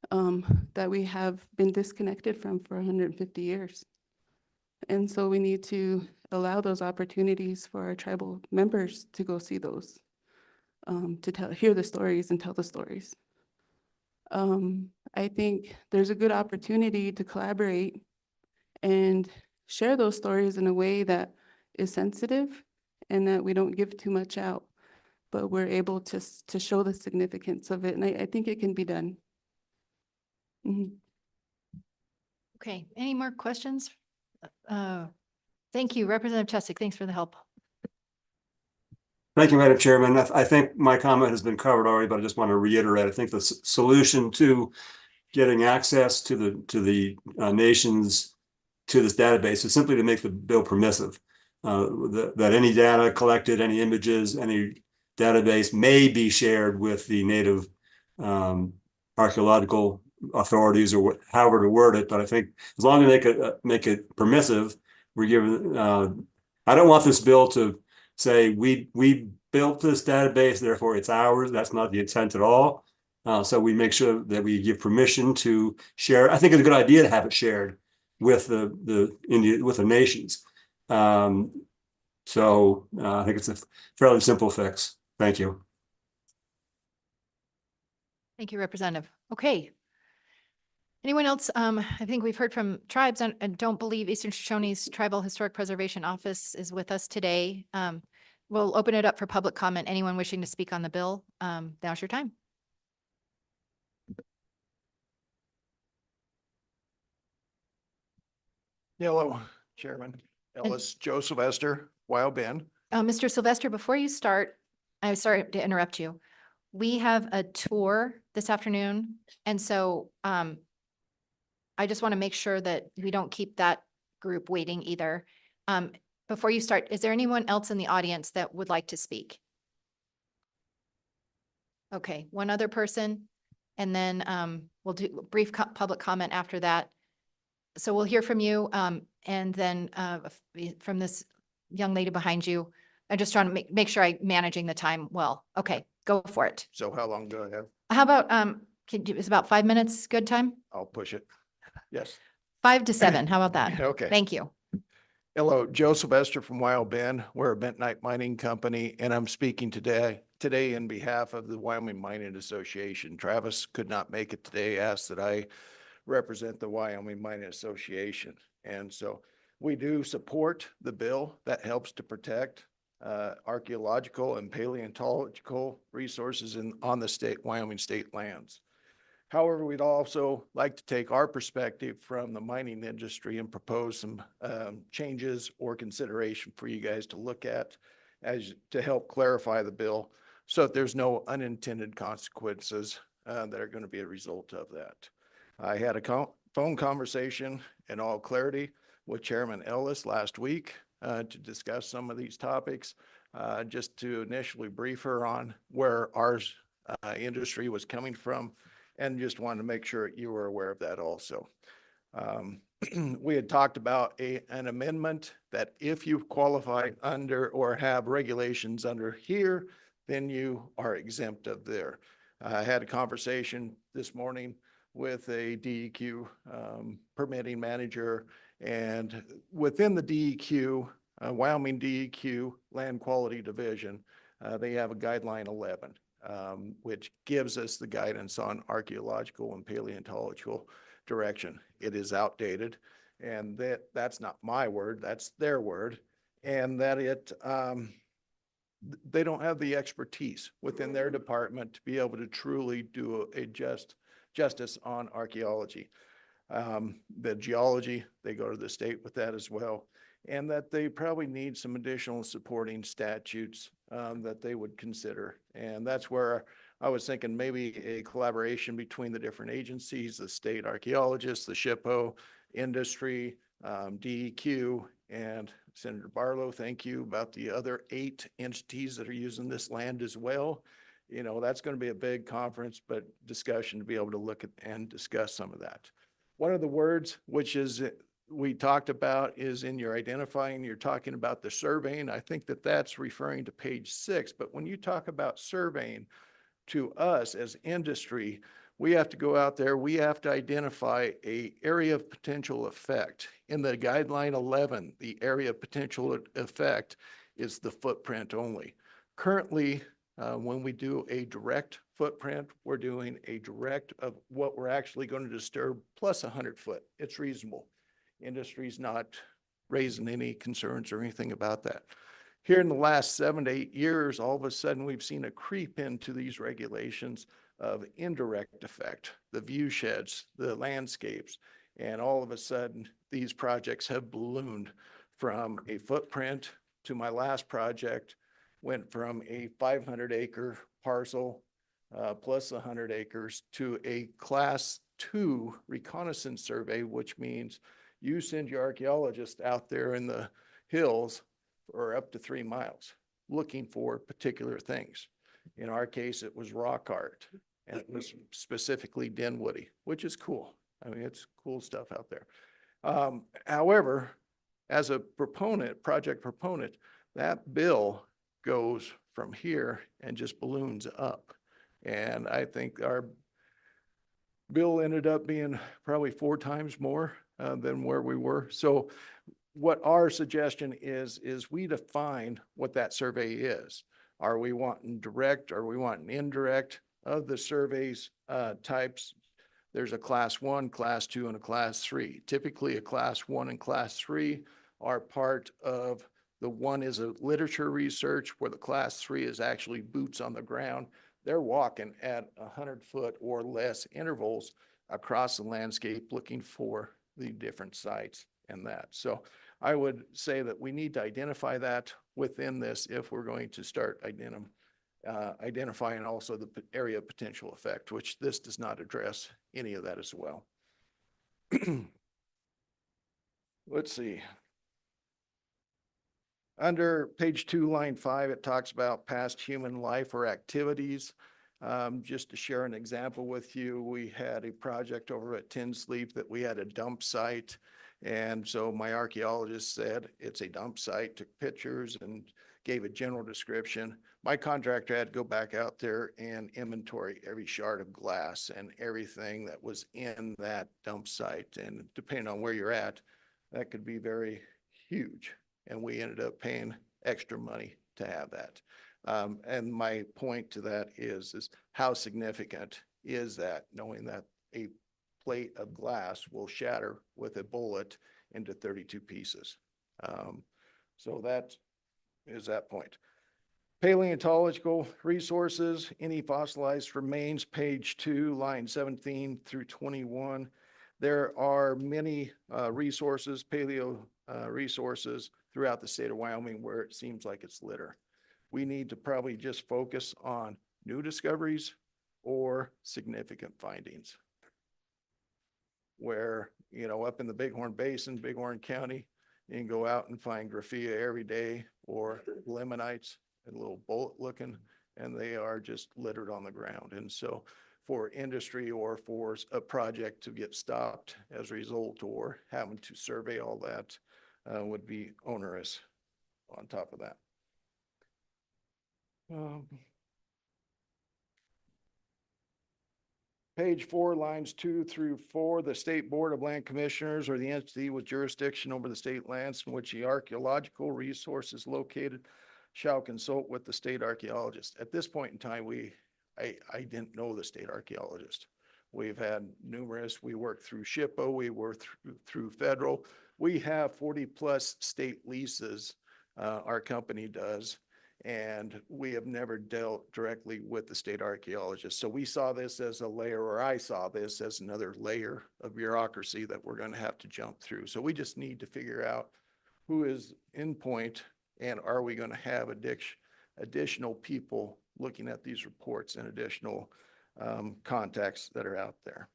that we have been disconnected from for 150 years. And so we need to allow those opportunities for our tribal members to go see those, to hear the stories and tell the stories. I think there's a good opportunity to collaborate and share those stories in a way that is sensitive and that we don't give too much out, but we're able to show the significance of it. And I think it can be done. Mhm. Okay, any more questions? Thank you, Representative Cheswick. Thanks for the help. Thank you, Madam Chairman. I think my comment has been covered already, but I just want to reiterate. I think the solution to getting access to the nations to this database is simply to make the bill permissive. That any data collected, any images, any database may be shared with the native archaeological authorities, or however to word it. But I think as long as they make it permissive, we're given. I don't want this bill to say we built this database, therefore it's ours. That's not the intent at all. So we make sure that we give permission to share. I think it's a good idea to have it shared with with the nations. So I think it's a fairly simple fix. Thank you. Thank you, Representative. Okay. Anyone else? I think we've heard from tribes, and don't believe Eastern Shoshone's Tribal Historic Preservation Office is with us today. We'll open it up for public comment. Anyone wishing to speak on the bill, now's your time. Hello, Chairman. Ellis Joe Sylvester, Wild Bend. Mr. Sylvester, before you start, I'm sorry to interrupt you. We have a tour this afternoon, and so I just want to make sure that we don't keep that group waiting either. Before you start, is there anyone else in the audience that would like to speak? Okay, one other person, and then we'll do a brief public comment after that. So we'll hear from you, and then from this young lady behind you. I'm just trying to make sure I'm managing the time well. Okay, go for it. So how long do I have? How about, is about 5 minutes good time? I'll push it. Yes. 5 to 7, how about that? Okay. Thank you. Hello, Joseph Esther from Wild Bend. We're a bentonite mining company, and I'm speaking today in behalf of the Wyoming Mining Association. Travis could not make it today, asked that I represent the Wyoming Mining Association. And so we do support the bill that helps to protect archaeological and paleontological resources on the Wyoming state lands. However, we'd also like to take our perspective from the mining industry and propose some changes or consideration for you guys to look at to help clarify the bill so that there's no unintended consequences that are going to be a result of that. I had a phone conversation in all clarity with Chairman Ellis last week to discuss some of these topics, just to initially brief her on where our industry was coming from, and just wanted to make sure you were aware of that also. We had talked about an amendment that if you qualify under or have regulations under here, then you are exempt of there. I had a conversation this morning with a DEQ permitting manager, and within the DEQ, Wyoming DEQ Land Quality Division, they have a guideline 11. Which gives us the guidance on archaeological and paleontological direction. It is outdated, and that's not my word, that's their word, and that they don't have the expertise within their department to be able to truly do a justice on archaeology. The geology, they go to the state with that as well, and that they probably need some additional supporting statutes that they would consider. And that's where I was thinking maybe a collaboration between the different agencies, the state archaeologists, the SHPO, industry, DEQ, and Senator Barlow, thank you, about the other 8 entities that are using this land as well. You know, that's going to be a big conference, but discussion to be able to look at and discuss some of that. One of the words which is we talked about is in your identifying, you're talking about the surveying. I think that that's referring to page 6, but when you talk about surveying to us as industry, we have to go out there, we have to identify a area of potential effect. In the guideline 11, the area of potential effect is the footprint only. Currently, when we do a direct footprint, we're doing a direct of what we're actually going to disturb plus 100 foot. It's reasonable. Industry's not raising any concerns or anything about that. Here in the last 7 to 8 years, all of a sudden we've seen a creep into these regulations of indirect effect, the view sheds, the landscapes, and all of a sudden these projects have ballooned from a footprint to my last project, went from a 500-acre parcel plus 100 acres to a class 2 reconnaissance survey, which means you send your archaeologist out there in the hills for up to 3 miles looking for particular things. In our case, it was rock art, and it was specifically Dinwoody, which is cool. I mean, it's cool stuff out there. However, as a proponent, project proponent, that bill goes from here and just balloons up. And I think our bill ended up being probably 4 times more than where we were. So what our suggestion is we define what that survey is. Are we wanting direct? Are we wanting indirect? Of the surveys types, there's a class 1, class 2, and a class 3. Typically a class 1 and class 3 are part of the one is a literature research where the class 3 is actually boots on the ground. They're walking at 100 foot or less intervals across the landscape looking for the different sites and that. So I would say that we need to identify that within this if we're going to start identifying also the area of potential effect, which this does not address any of that as well. Let's see. Under page 2, line 5, it talks about past human life or activities. Just to share an example with you, we had a project over at Tinsleep that we had a dump site. And so my archaeologist said it's a dump site, took pictures and gave a general description. My contractor had to go back out there and inventory every shard of glass and everything that was in that dump site. And depending on where you're at, that could be very huge. And we ended up paying extra money to have that. And my point to that is how significant is that, knowing that a plate of glass will shatter with a bullet into 32 pieces. So that is that point. Paleontological resources, any fossilized remains, page 2, line 17 through 21. There are many resources, paleo resources throughout the state of Wyoming where it seems like it's litter. We need to probably just focus on new discoveries or significant findings. Where, you know, up in the Bighorn Basin, Bighorn County, you can go out and find graphia every day or lemonites and little bullet looking, and they are just littered on the ground. And so for industry or for a project to get stopped as a result or having to survey all that would be onerous on top of that. Page 4, lines 2 through 4, the State Board of Land Commissioners or the entity with jurisdiction over the state lands in which the archaeological resource is located shall consult with the state archaeologist. At this point in time, I didn't know the state archaeologist. We've had numerous, we worked through SHPO, we worked through federal. We have 40 plus state leases, our company does, and we have never dealt directly with the state archaeologist. So we saw this as a layer, or I saw this as another layer of bureaucracy that we're going to have to jump through. So we just need to figure out who is in point, and are we going to have additional people looking at these reports and additional contacts that are out there.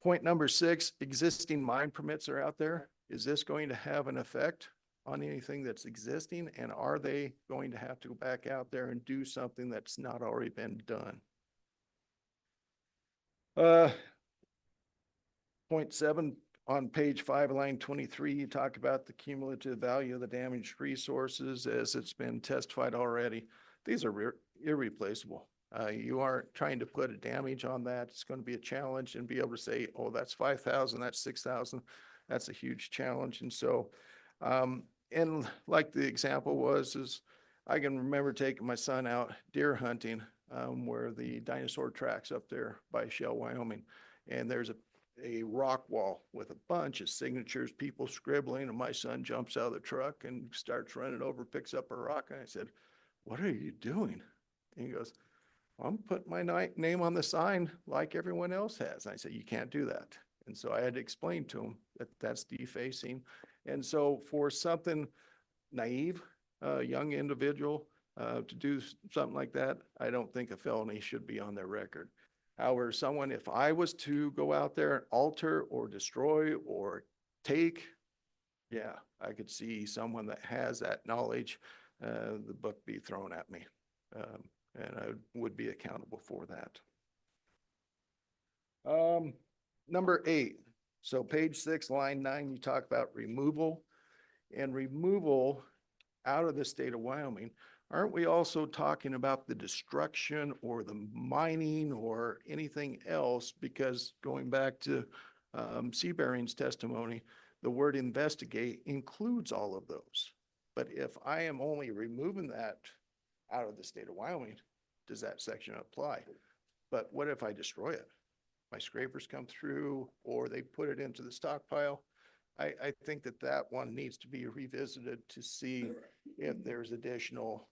Point number 6, existing mine permits are out there. Is this going to have an effect on anything that's existing? And are they going to have to go back out there and do something that's not already been done? Point 7 on page 5, line 23, you talk about the cumulative value of the damaged resources as it's been testified already. These are irreplaceable. You aren't trying to put a damage on that. It's going to be a challenge, and be able to say, oh, that's 5,000, that's 6,000. That's a huge challenge. And so, and like the example was, I can remember taking my son out deer hunting where the dinosaur tracks up there by Shell, Wyoming. And there's a rock wall with a bunch of signatures, people scribbling, and my son jumps out of the truck and starts running over, picks up a rock. And I said, what are you doing? And he goes, I'm putting my name on the sign like everyone else has. And I said, you can't do that. And so I had to explain to him that that's defacing. And so for something naive, young individual to do something like that, I don't think a felony should be on their record. However, someone, if I was to go out there and alter or destroy or take, yeah, I could see someone that has that knowledge, the book be thrown at me. And I would be accountable for that. Number 8. So page 6, line 9, you talk about removal. And removal out of the state of Wyoming, aren't we also talking about the destruction or the mining or anything else? Because going back to Seabearing's testimony, the word investigate includes all of those. But if I am only removing that out of the state of Wyoming, does that section apply? But what if I destroy it? My scrapers come through or they put it into the stockpile. I think that that one needs to be revisited to see if there's additional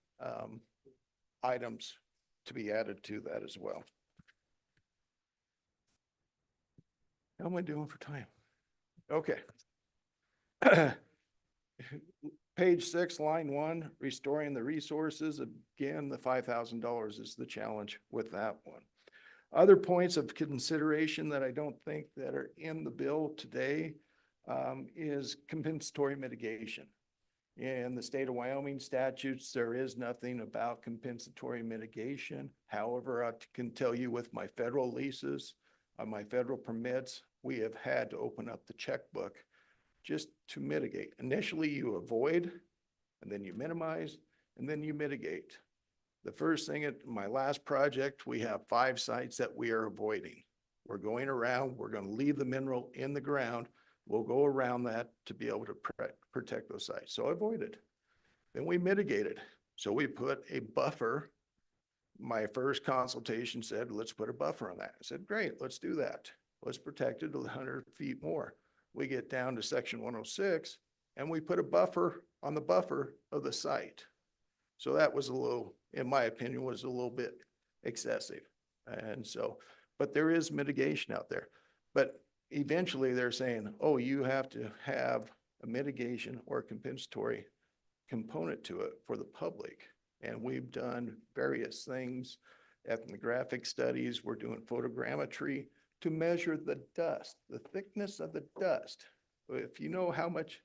items to be added to that as well. How am I doing for time? Okay. Page 6, line 1, restoring the resources. Again, the $5,000 is the challenge with that one. Other points of consideration that I don't think that are in the bill today is compensatory mitigation. In the state of Wyoming statutes, there is nothing about compensatory mitigation. However, I can tell you with my federal leases, my federal permits, we have had to open up the checkbook just to mitigate. Initially, you avoid, and then you minimize, and then you mitigate. The first thing at my last project, we have 5 sites that we are avoiding. We're going around, we're going to leave the mineral in the ground We'll go around that to be able to protect those sites. So avoided. Then we mitigated. So we put a buffer. My first consultation said, let's put a buffer on that. I said, great, let's do that. Let's protect it 100 feet more. We get down to section 106 and we put a buffer on the buffer of the site. So that was a little, in my opinion, was a little bit excessive. And so, but there is mitigation out there. But eventually they're saying, oh, you have to have a mitigation or compensatory component to it for the public. And we've done various things, ethnographic studies, we're doing photogrammetry to measure the dust, the thickness of the dust. If you know how much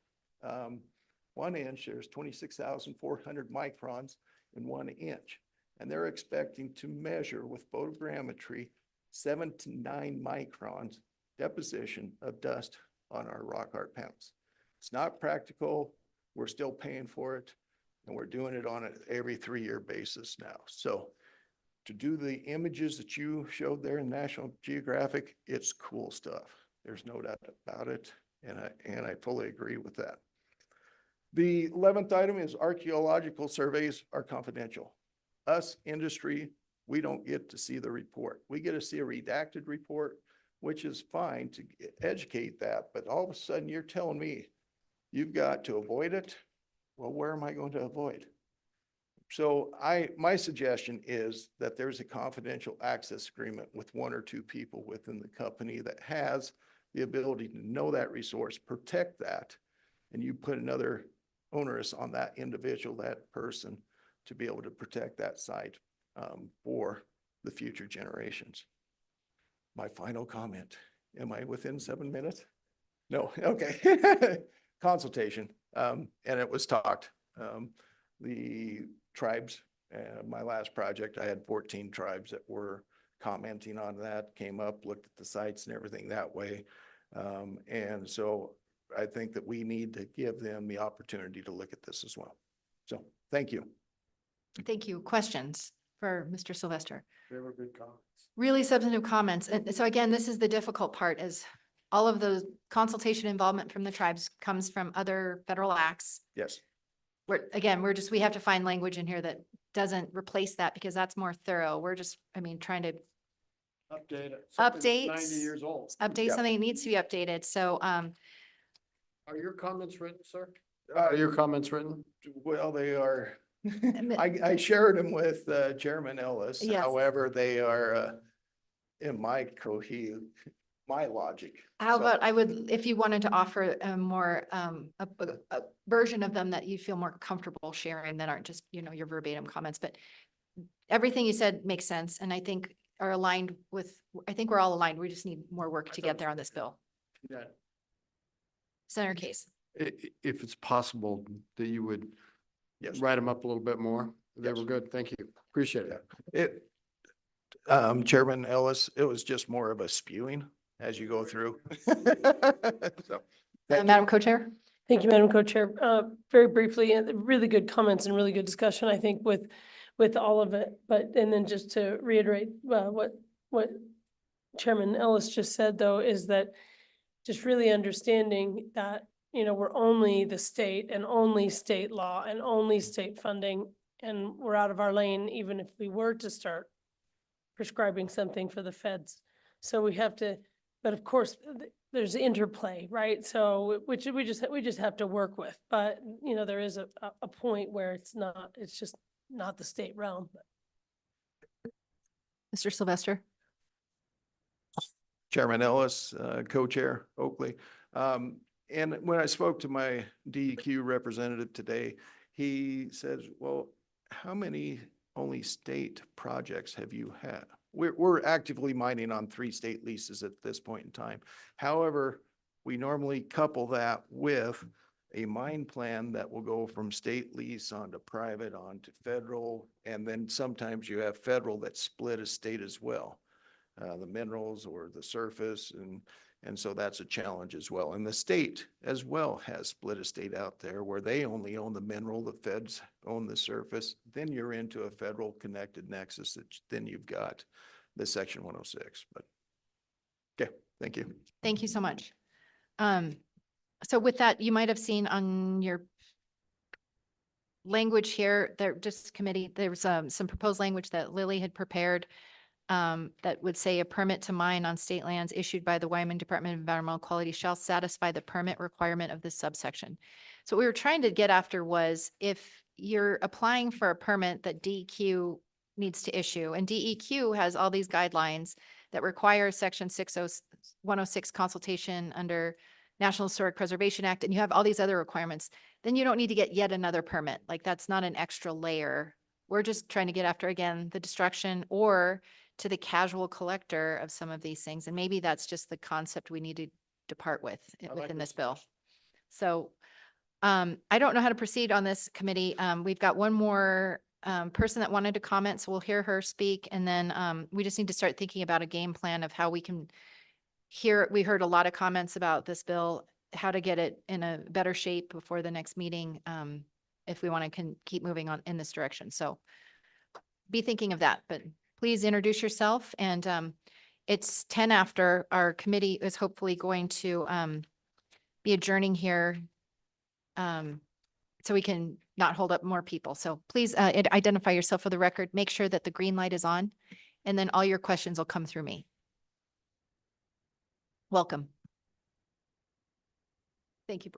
1 inch, there's 26,400 microns in 1 inch. And they're expecting to measure with photogrammetry 7 to 9 microns deposition of dust on our rock art panels. It's not practical. We're still paying for it, and we're doing it on an every 3-year basis now. So to do the images that you showed there in National Geographic, it's cool stuff. There's no doubt about it, and I fully agree with that. The 11th item is archaeological surveys are confidential. Us, industry, we don't get to see the report. We get to see a redacted report, which is fine to educate that, but all of a sudden you're telling me you've got to avoid it. Well, where am I going to avoid? So my suggestion is that there's a confidential access agreement with 1 or 2 people within the company that has the ability to know that resource, protect that, and you put another onerous on that individual, that person, to be able to protect that site for the future generations. My final comment. Am I within 7 minutes? No, okay. Consultation, and it was talked. The tribes, my last project, I had 14 tribes that were commenting on that, came up, looked at the sites and everything that way. And so I think that we need to give them the opportunity to look at this as well. So thank you. Thank you. Questions for Mr. Sylvester? They were good comments. Really substantive comments. And so again, this is the difficult part, is all of the consultation involvement from the tribes comes from other federal acts. Yes. We have to find language in here that doesn't replace that, because that's more thorough. We're just, trying to Update it. Updates. 90 years old. update Yep. something that needs to be updated. So, Are your comments written, sir? Are your comments written? Well, they are, I shared them with Chairman Ellis. Yes. However, they are in my my logic. how So- about if you wanted to offer a more, a version of them that you feel more comfortable sharing, that aren't just, your verbatim comments, but everything you said makes sense, and I think are aligned with, I think we're all aligned. We just need more work to get there on this bill. Yeah. Senator Case. If it's possible that you would Yes. write them up a little bit more. They Yes. were good. Thank you. Appreciate it. Chairman Ellis, it was just more of a spewing as you go through. So, thank you. Madam Co-Chair? Thank you, Madam Co-Chair. Very briefly, really good comments and really good discussion, I think, with all of it. And then just to reiterate, what Chairman Ellis just said, though, is that just really understanding that, we're only the state and only state law and only state funding, and we're out of our lane, even if we were to start prescribing something for the feds. So we have to, but of course, there's interplay, right? So, which we just have to work with, but, there is a point where it's just not the state realm. Mr. Sylvester? Chairman Ellis, Co-Chair Oakley. And when I spoke to my DEQ representative today, he says, well, how many only state projects have you had? We're actively mining on 3 state leases at this point in time. However, we normally couple that with a mine plan that will go from state lease onto private, onto federal, and then sometimes you have federal that split a state as well. The minerals or the surface, and so that's a challenge as well. And the state as well has split a state out there where they only own the mineral, the feds own the surface. Then you're into a federal connected nexus that then you've got the section 106. But okay, thank you. Thank you so much. So with that, you might have seen on your language here, there just committee, there was some proposed language that Lily had prepared that would say a permit to mine on state lands issued by the Wyoming Department of Environmental Quality shall satisfy the permit requirement of this subsection. So what we were trying to get after was if you're applying for a permit that DEQ needs to issue, and DEQ has all these guidelines that require section 106 consultation under National Historic Preservation Act, and you have all these other requirements, then you don't need to get yet another permit. Like that's not an extra layer. We're just trying to get after, again, the destruction or to the casual collector of some of these things. And maybe that's just the concept we need to depart with within this bill. So I don't know how to proceed on this committee. We've got one more person that wanted to comment, so we'll hear her speak. And then we just need to start thinking about a game plan of how we can we heard a lot of comments about this bill, how to get it in a better shape before the next meeting if we want to keep moving on in this direction. So be thinking of that, but please introduce yourself. And it's 10 after. Our committee is hopefully going to be adjourning here so we can not hold up more people. So please identify yourself for the record. Make sure that the green light is on, and then all your questions will come through me. Welcome. Thank you.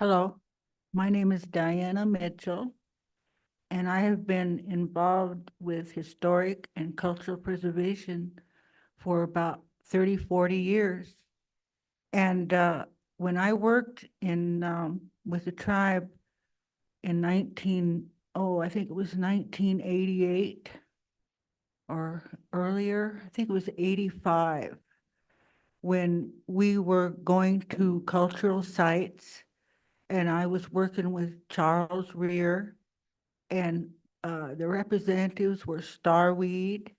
Hello, my name is Diana Mitchell, and I have been involved with historic and cultural preservation for about 30, 40 years. And when I worked in with the tribe in I think it was 1988 or earlier, I think it was 85, when we were going to cultural sites, and I was working with Charles Rear, and the representatives were Starweed,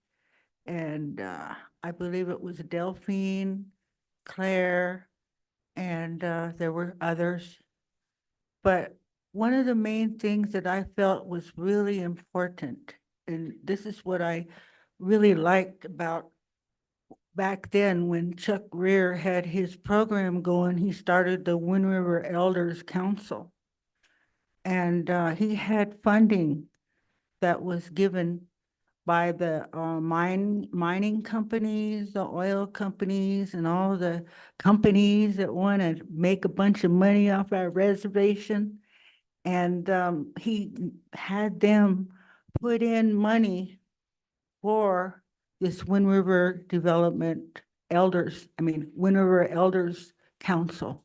and I believe it was Delphine, Claire, and there were others. But one of the main things that I felt was really important, and this is what I really liked about back then when Chuck Rear had his program going, he started the Wind River Elders Council. And he had funding that was given by the mining companies, the oil companies, and all the companies that want to make a bunch of money off our reservation. And he had them put in money for this Wind River Wind River Elders Council.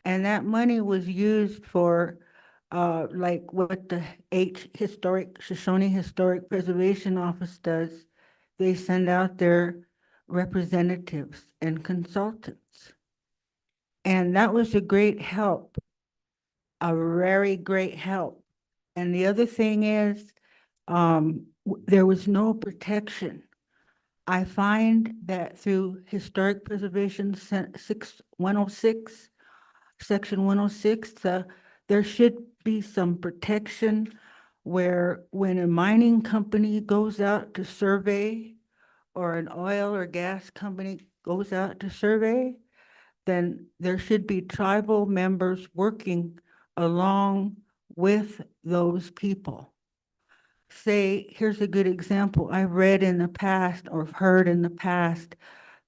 And that money was used for like what the Shoshone Historic Preservation Office does. They send out their representatives and consultants. And that was a great help, a very great help. And the other thing is, there was no protection. I find that through Historic Preservation 106, Section 106, there should be some protection where when a mining company goes out to survey or an oil or gas company goes out to survey, then there should be tribal members working along with those people. Say, here's a good example. I've read in the past or heard in the past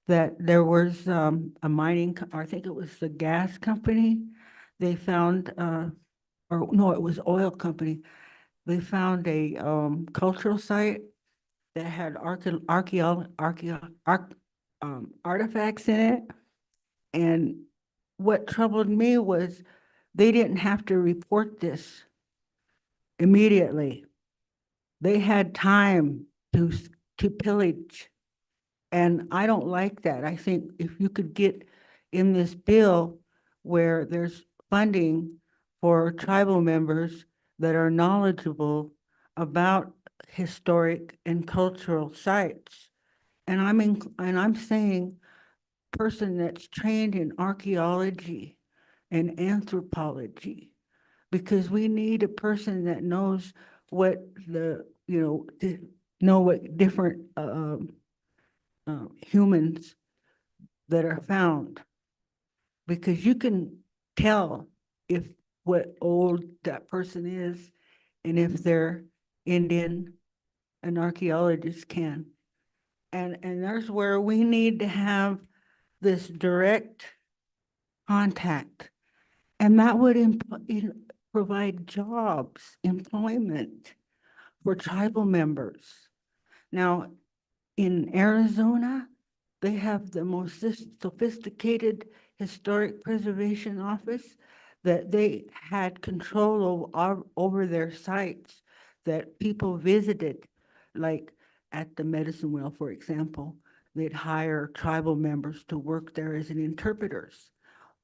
that there was a mining, or I think it was the gas company. They found, or no, it was oil company. They found a cultural site that had artifacts in it. And what troubled me was they didn't have to report this immediately. They had time to pillage. And I don't like that. I think if you could get in this bill where there's funding for tribal members that are knowledgeable about historic and cultural sites. And I'm saying person that's trained in archaeology and anthropology, because we need a person that knows what what different humans that are found. Because you can tell if what old that person is and if they're Indian, an archaeologist can. And there's where we need to have this direct contact. And that would provide jobs, employment for tribal members. Now, in Arizona, they have the most sophisticated historic preservation office that they had control over their sites that people visited, like at the Medicine Wheel, for example. They'd hire tribal members to work there as interpreters,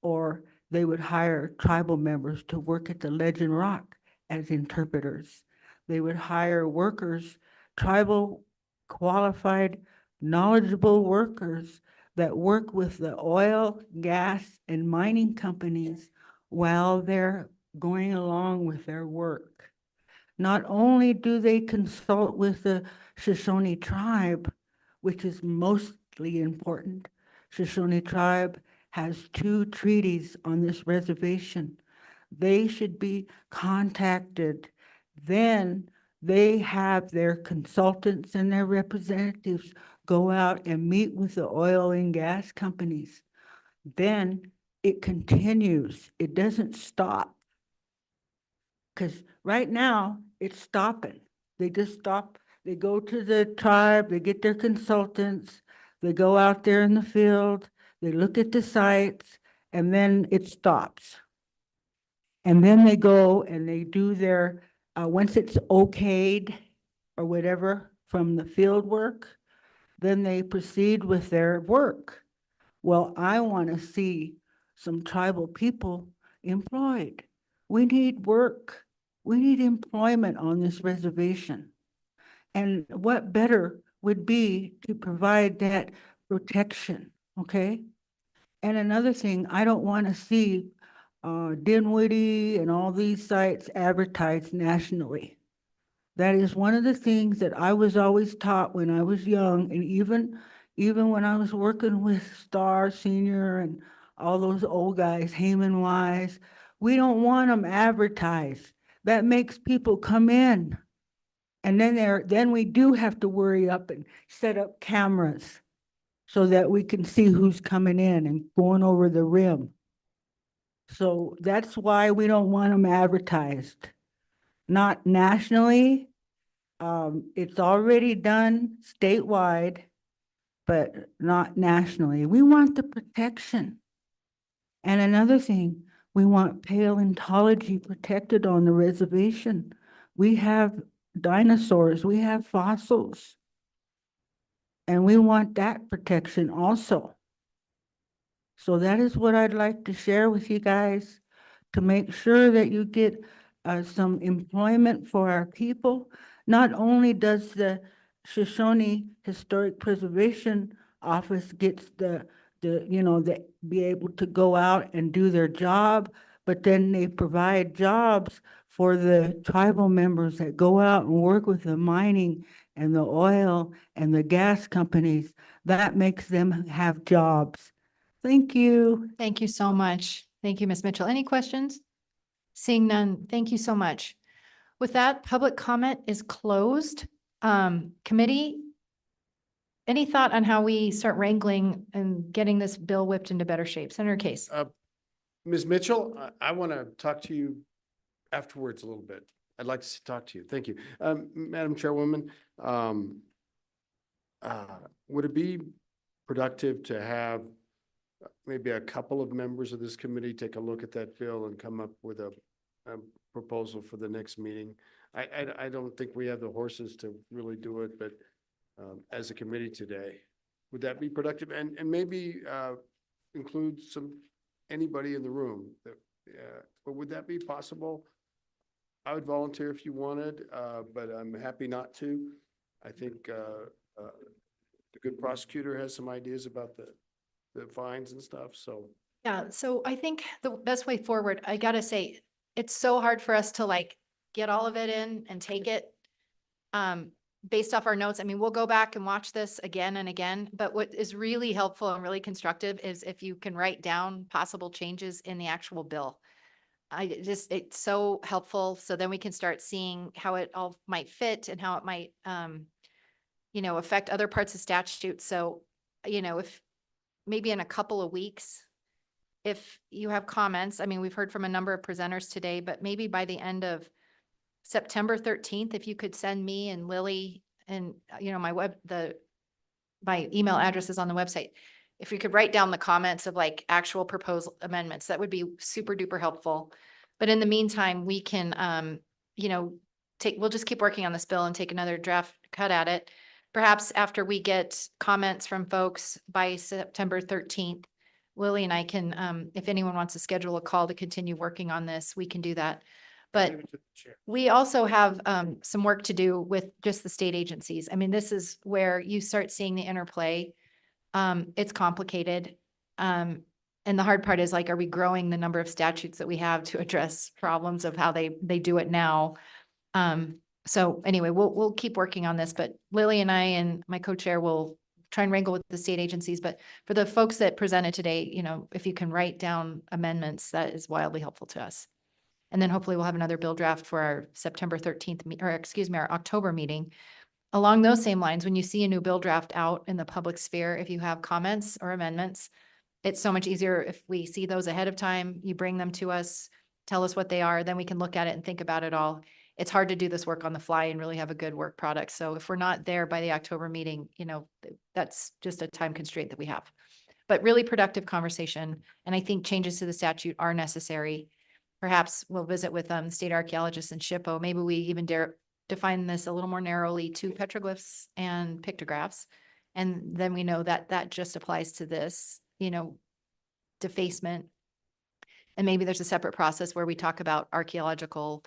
or they would hire tribal members to work at the Legend Rock as interpreters. They would hire workers, tribal qualified, knowledgeable workers that work with the oil, gas, and mining companies while they're going along with their work. Not only do they consult with the Shoshone tribe, which is mostly important. Shoshone tribe has 2 treaties on this reservation. They should be contacted. Then they have their consultants and their representatives go out and meet with the oil and gas companies. Then it continues. It doesn't stop. Because right now it's stopping. They just stop. They go to the tribe, they get their consultants, they go out there in the field, they look at the sites, and then it stops. And then they go and they do their, once it's okayed or whatever from the field work, then they proceed with their work. Well, I want to see some tribal people employed. We need work. We need employment on this reservation. And what better would be to provide that protection, okay? And another thing, I don't want to see Dinwiddie and all these sites advertised nationally. That is one of the things that I was always taught when I was young, and even when I was working with Star Senior and all those old guys, Heyman Wise, we don't want them advertised. That makes people come in. And then we do have to worry up and set up cameras so that we can see who's coming in and going over the rim. So that's why we don't want them advertised. Not nationally. It's already done statewide, but not nationally. We want the protection. And another thing, we want paleontology protected on the reservation. We have dinosaurs, we have fossils. And we want that protection also. So that is what I'd like to share with you guys to make sure that you get some employment for our people. Not only does the Shoshone Historic Preservation Office gets be able to go out and do their job, but then they provide jobs for the tribal members that go out and work with the mining and the oil and the gas companies. That makes them have jobs. Thank you. Thank you so much. Thank you, Ms. Mitchell. Any questions? Seeing none, thank you so much. With that, public comment is closed. Committee, any thought on how we start wrangling and getting this bill whipped into better shape? Senator Case. Ms. Mitchell, I want to talk to you afterwards a little bit. I'd like to talk to you. Thank you. Madam Chairwoman, would it be productive to have maybe a couple of members of this committee take a look at that bill and come up with a proposal for the next meeting? I don't think we have the horses to really do it, but as a committee today, would that be productive? And maybe include anybody in the room. But would that be possible? I would volunteer if you wanted, but I'm happy not to. I think the good prosecutor has some ideas about the fines and stuff, so. Yeah, so I think the best way forward, I gotta say, it's so hard for us to like get all of it in and take it. based off our notes, I mean, we'll go back and watch this again and again, but what is really helpful and really constructive is if you can write down possible changes in the actual bill. It's so helpful. So then we can start seeing how it all might fit and how it might, affect other parts of statute. So, if maybe in a couple of weeks, if you have comments, I mean, we've heard from a number of presenters today, but maybe by the end of September 13th, if you could send me and Lily and, my email address is on the website. If you could write down the comments of like actual proposed amendments, that would be super duper helpful. But in the meantime, we can, we'll just keep working on this bill and take another draft cut at it. Perhaps after we get comments from folks by September 13th, Lily and I can, if anyone wants to schedule a call to continue working on this, we can do that. But we also have some work to do with just the state agencies. I mean, this is where you start seeing the interplay. It's complicated. And the hard part is like, are we growing the number of statutes that we have to address problems of how they do it now? So anyway, we'll keep working on this, but Lily and I and my co-chair will try and wrangle with the state agencies. But for the folks that presented today, if you can write down amendments, that is wildly helpful to us. And then hopefully we'll have another bill draft for our September 13th, our October meeting. Along those same lines, when you see a new bill draft out in the public sphere, if you have comments or amendments, it's so much easier if we see those ahead of time, you bring them to us, tell us what they are, then we can look at it and think about it all. It's hard to do this work on the fly and really have a good work product. So if we're not there by the October meeting, that's just a time constraint that we have. But really productive conversation. And I think changes to the statute are necessary. Perhaps we'll visit with state archaeologists and SHPO. Maybe we even dare define this a little more narrowly to petroglyphs and pictographs. And then we know that that just applies to this, defacement. And maybe there's a separate process where we talk about archaeological,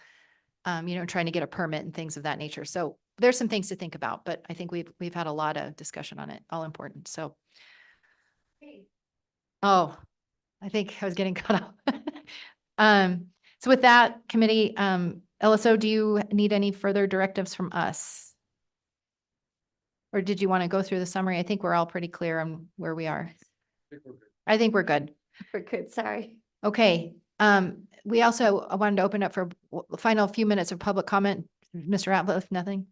trying to get a permit and things of that nature. So there's some things to think about, but I think we've had a lot of discussion on it, all important. So, oh, I think I was getting cut off. So with that committee, LSO, do you need any further directives from us? Or did you want to go through the summary? I think we're all pretty clear on where we are. I think we're good. We're good, sorry. Okay. We also wanted to open up for final few minutes of public comment. Mr. Ratliff, nothing?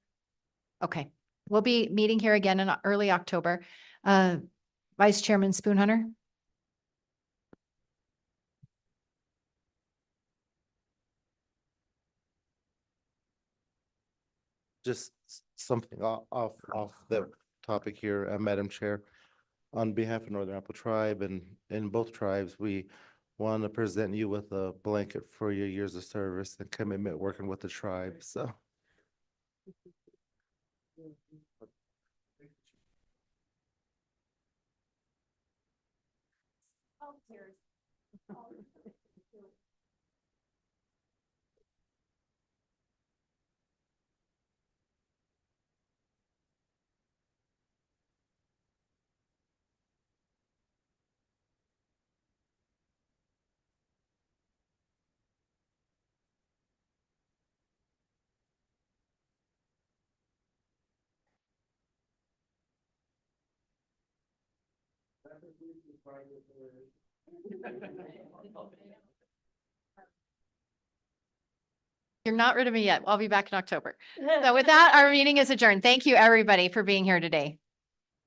Okay. We'll be meeting here again in early October. Vice Chairman Spoonhunter. Just something off the topic here, Madam Chair. On behalf of Northern Apple Tribe and in both tribes, we want to present you with a blanket for your years of service and commitment working with the tribe. So. You're not rid of me yet. I'll be back in October. So with that, our meeting is adjourned. Thank you, everybody, for being here today.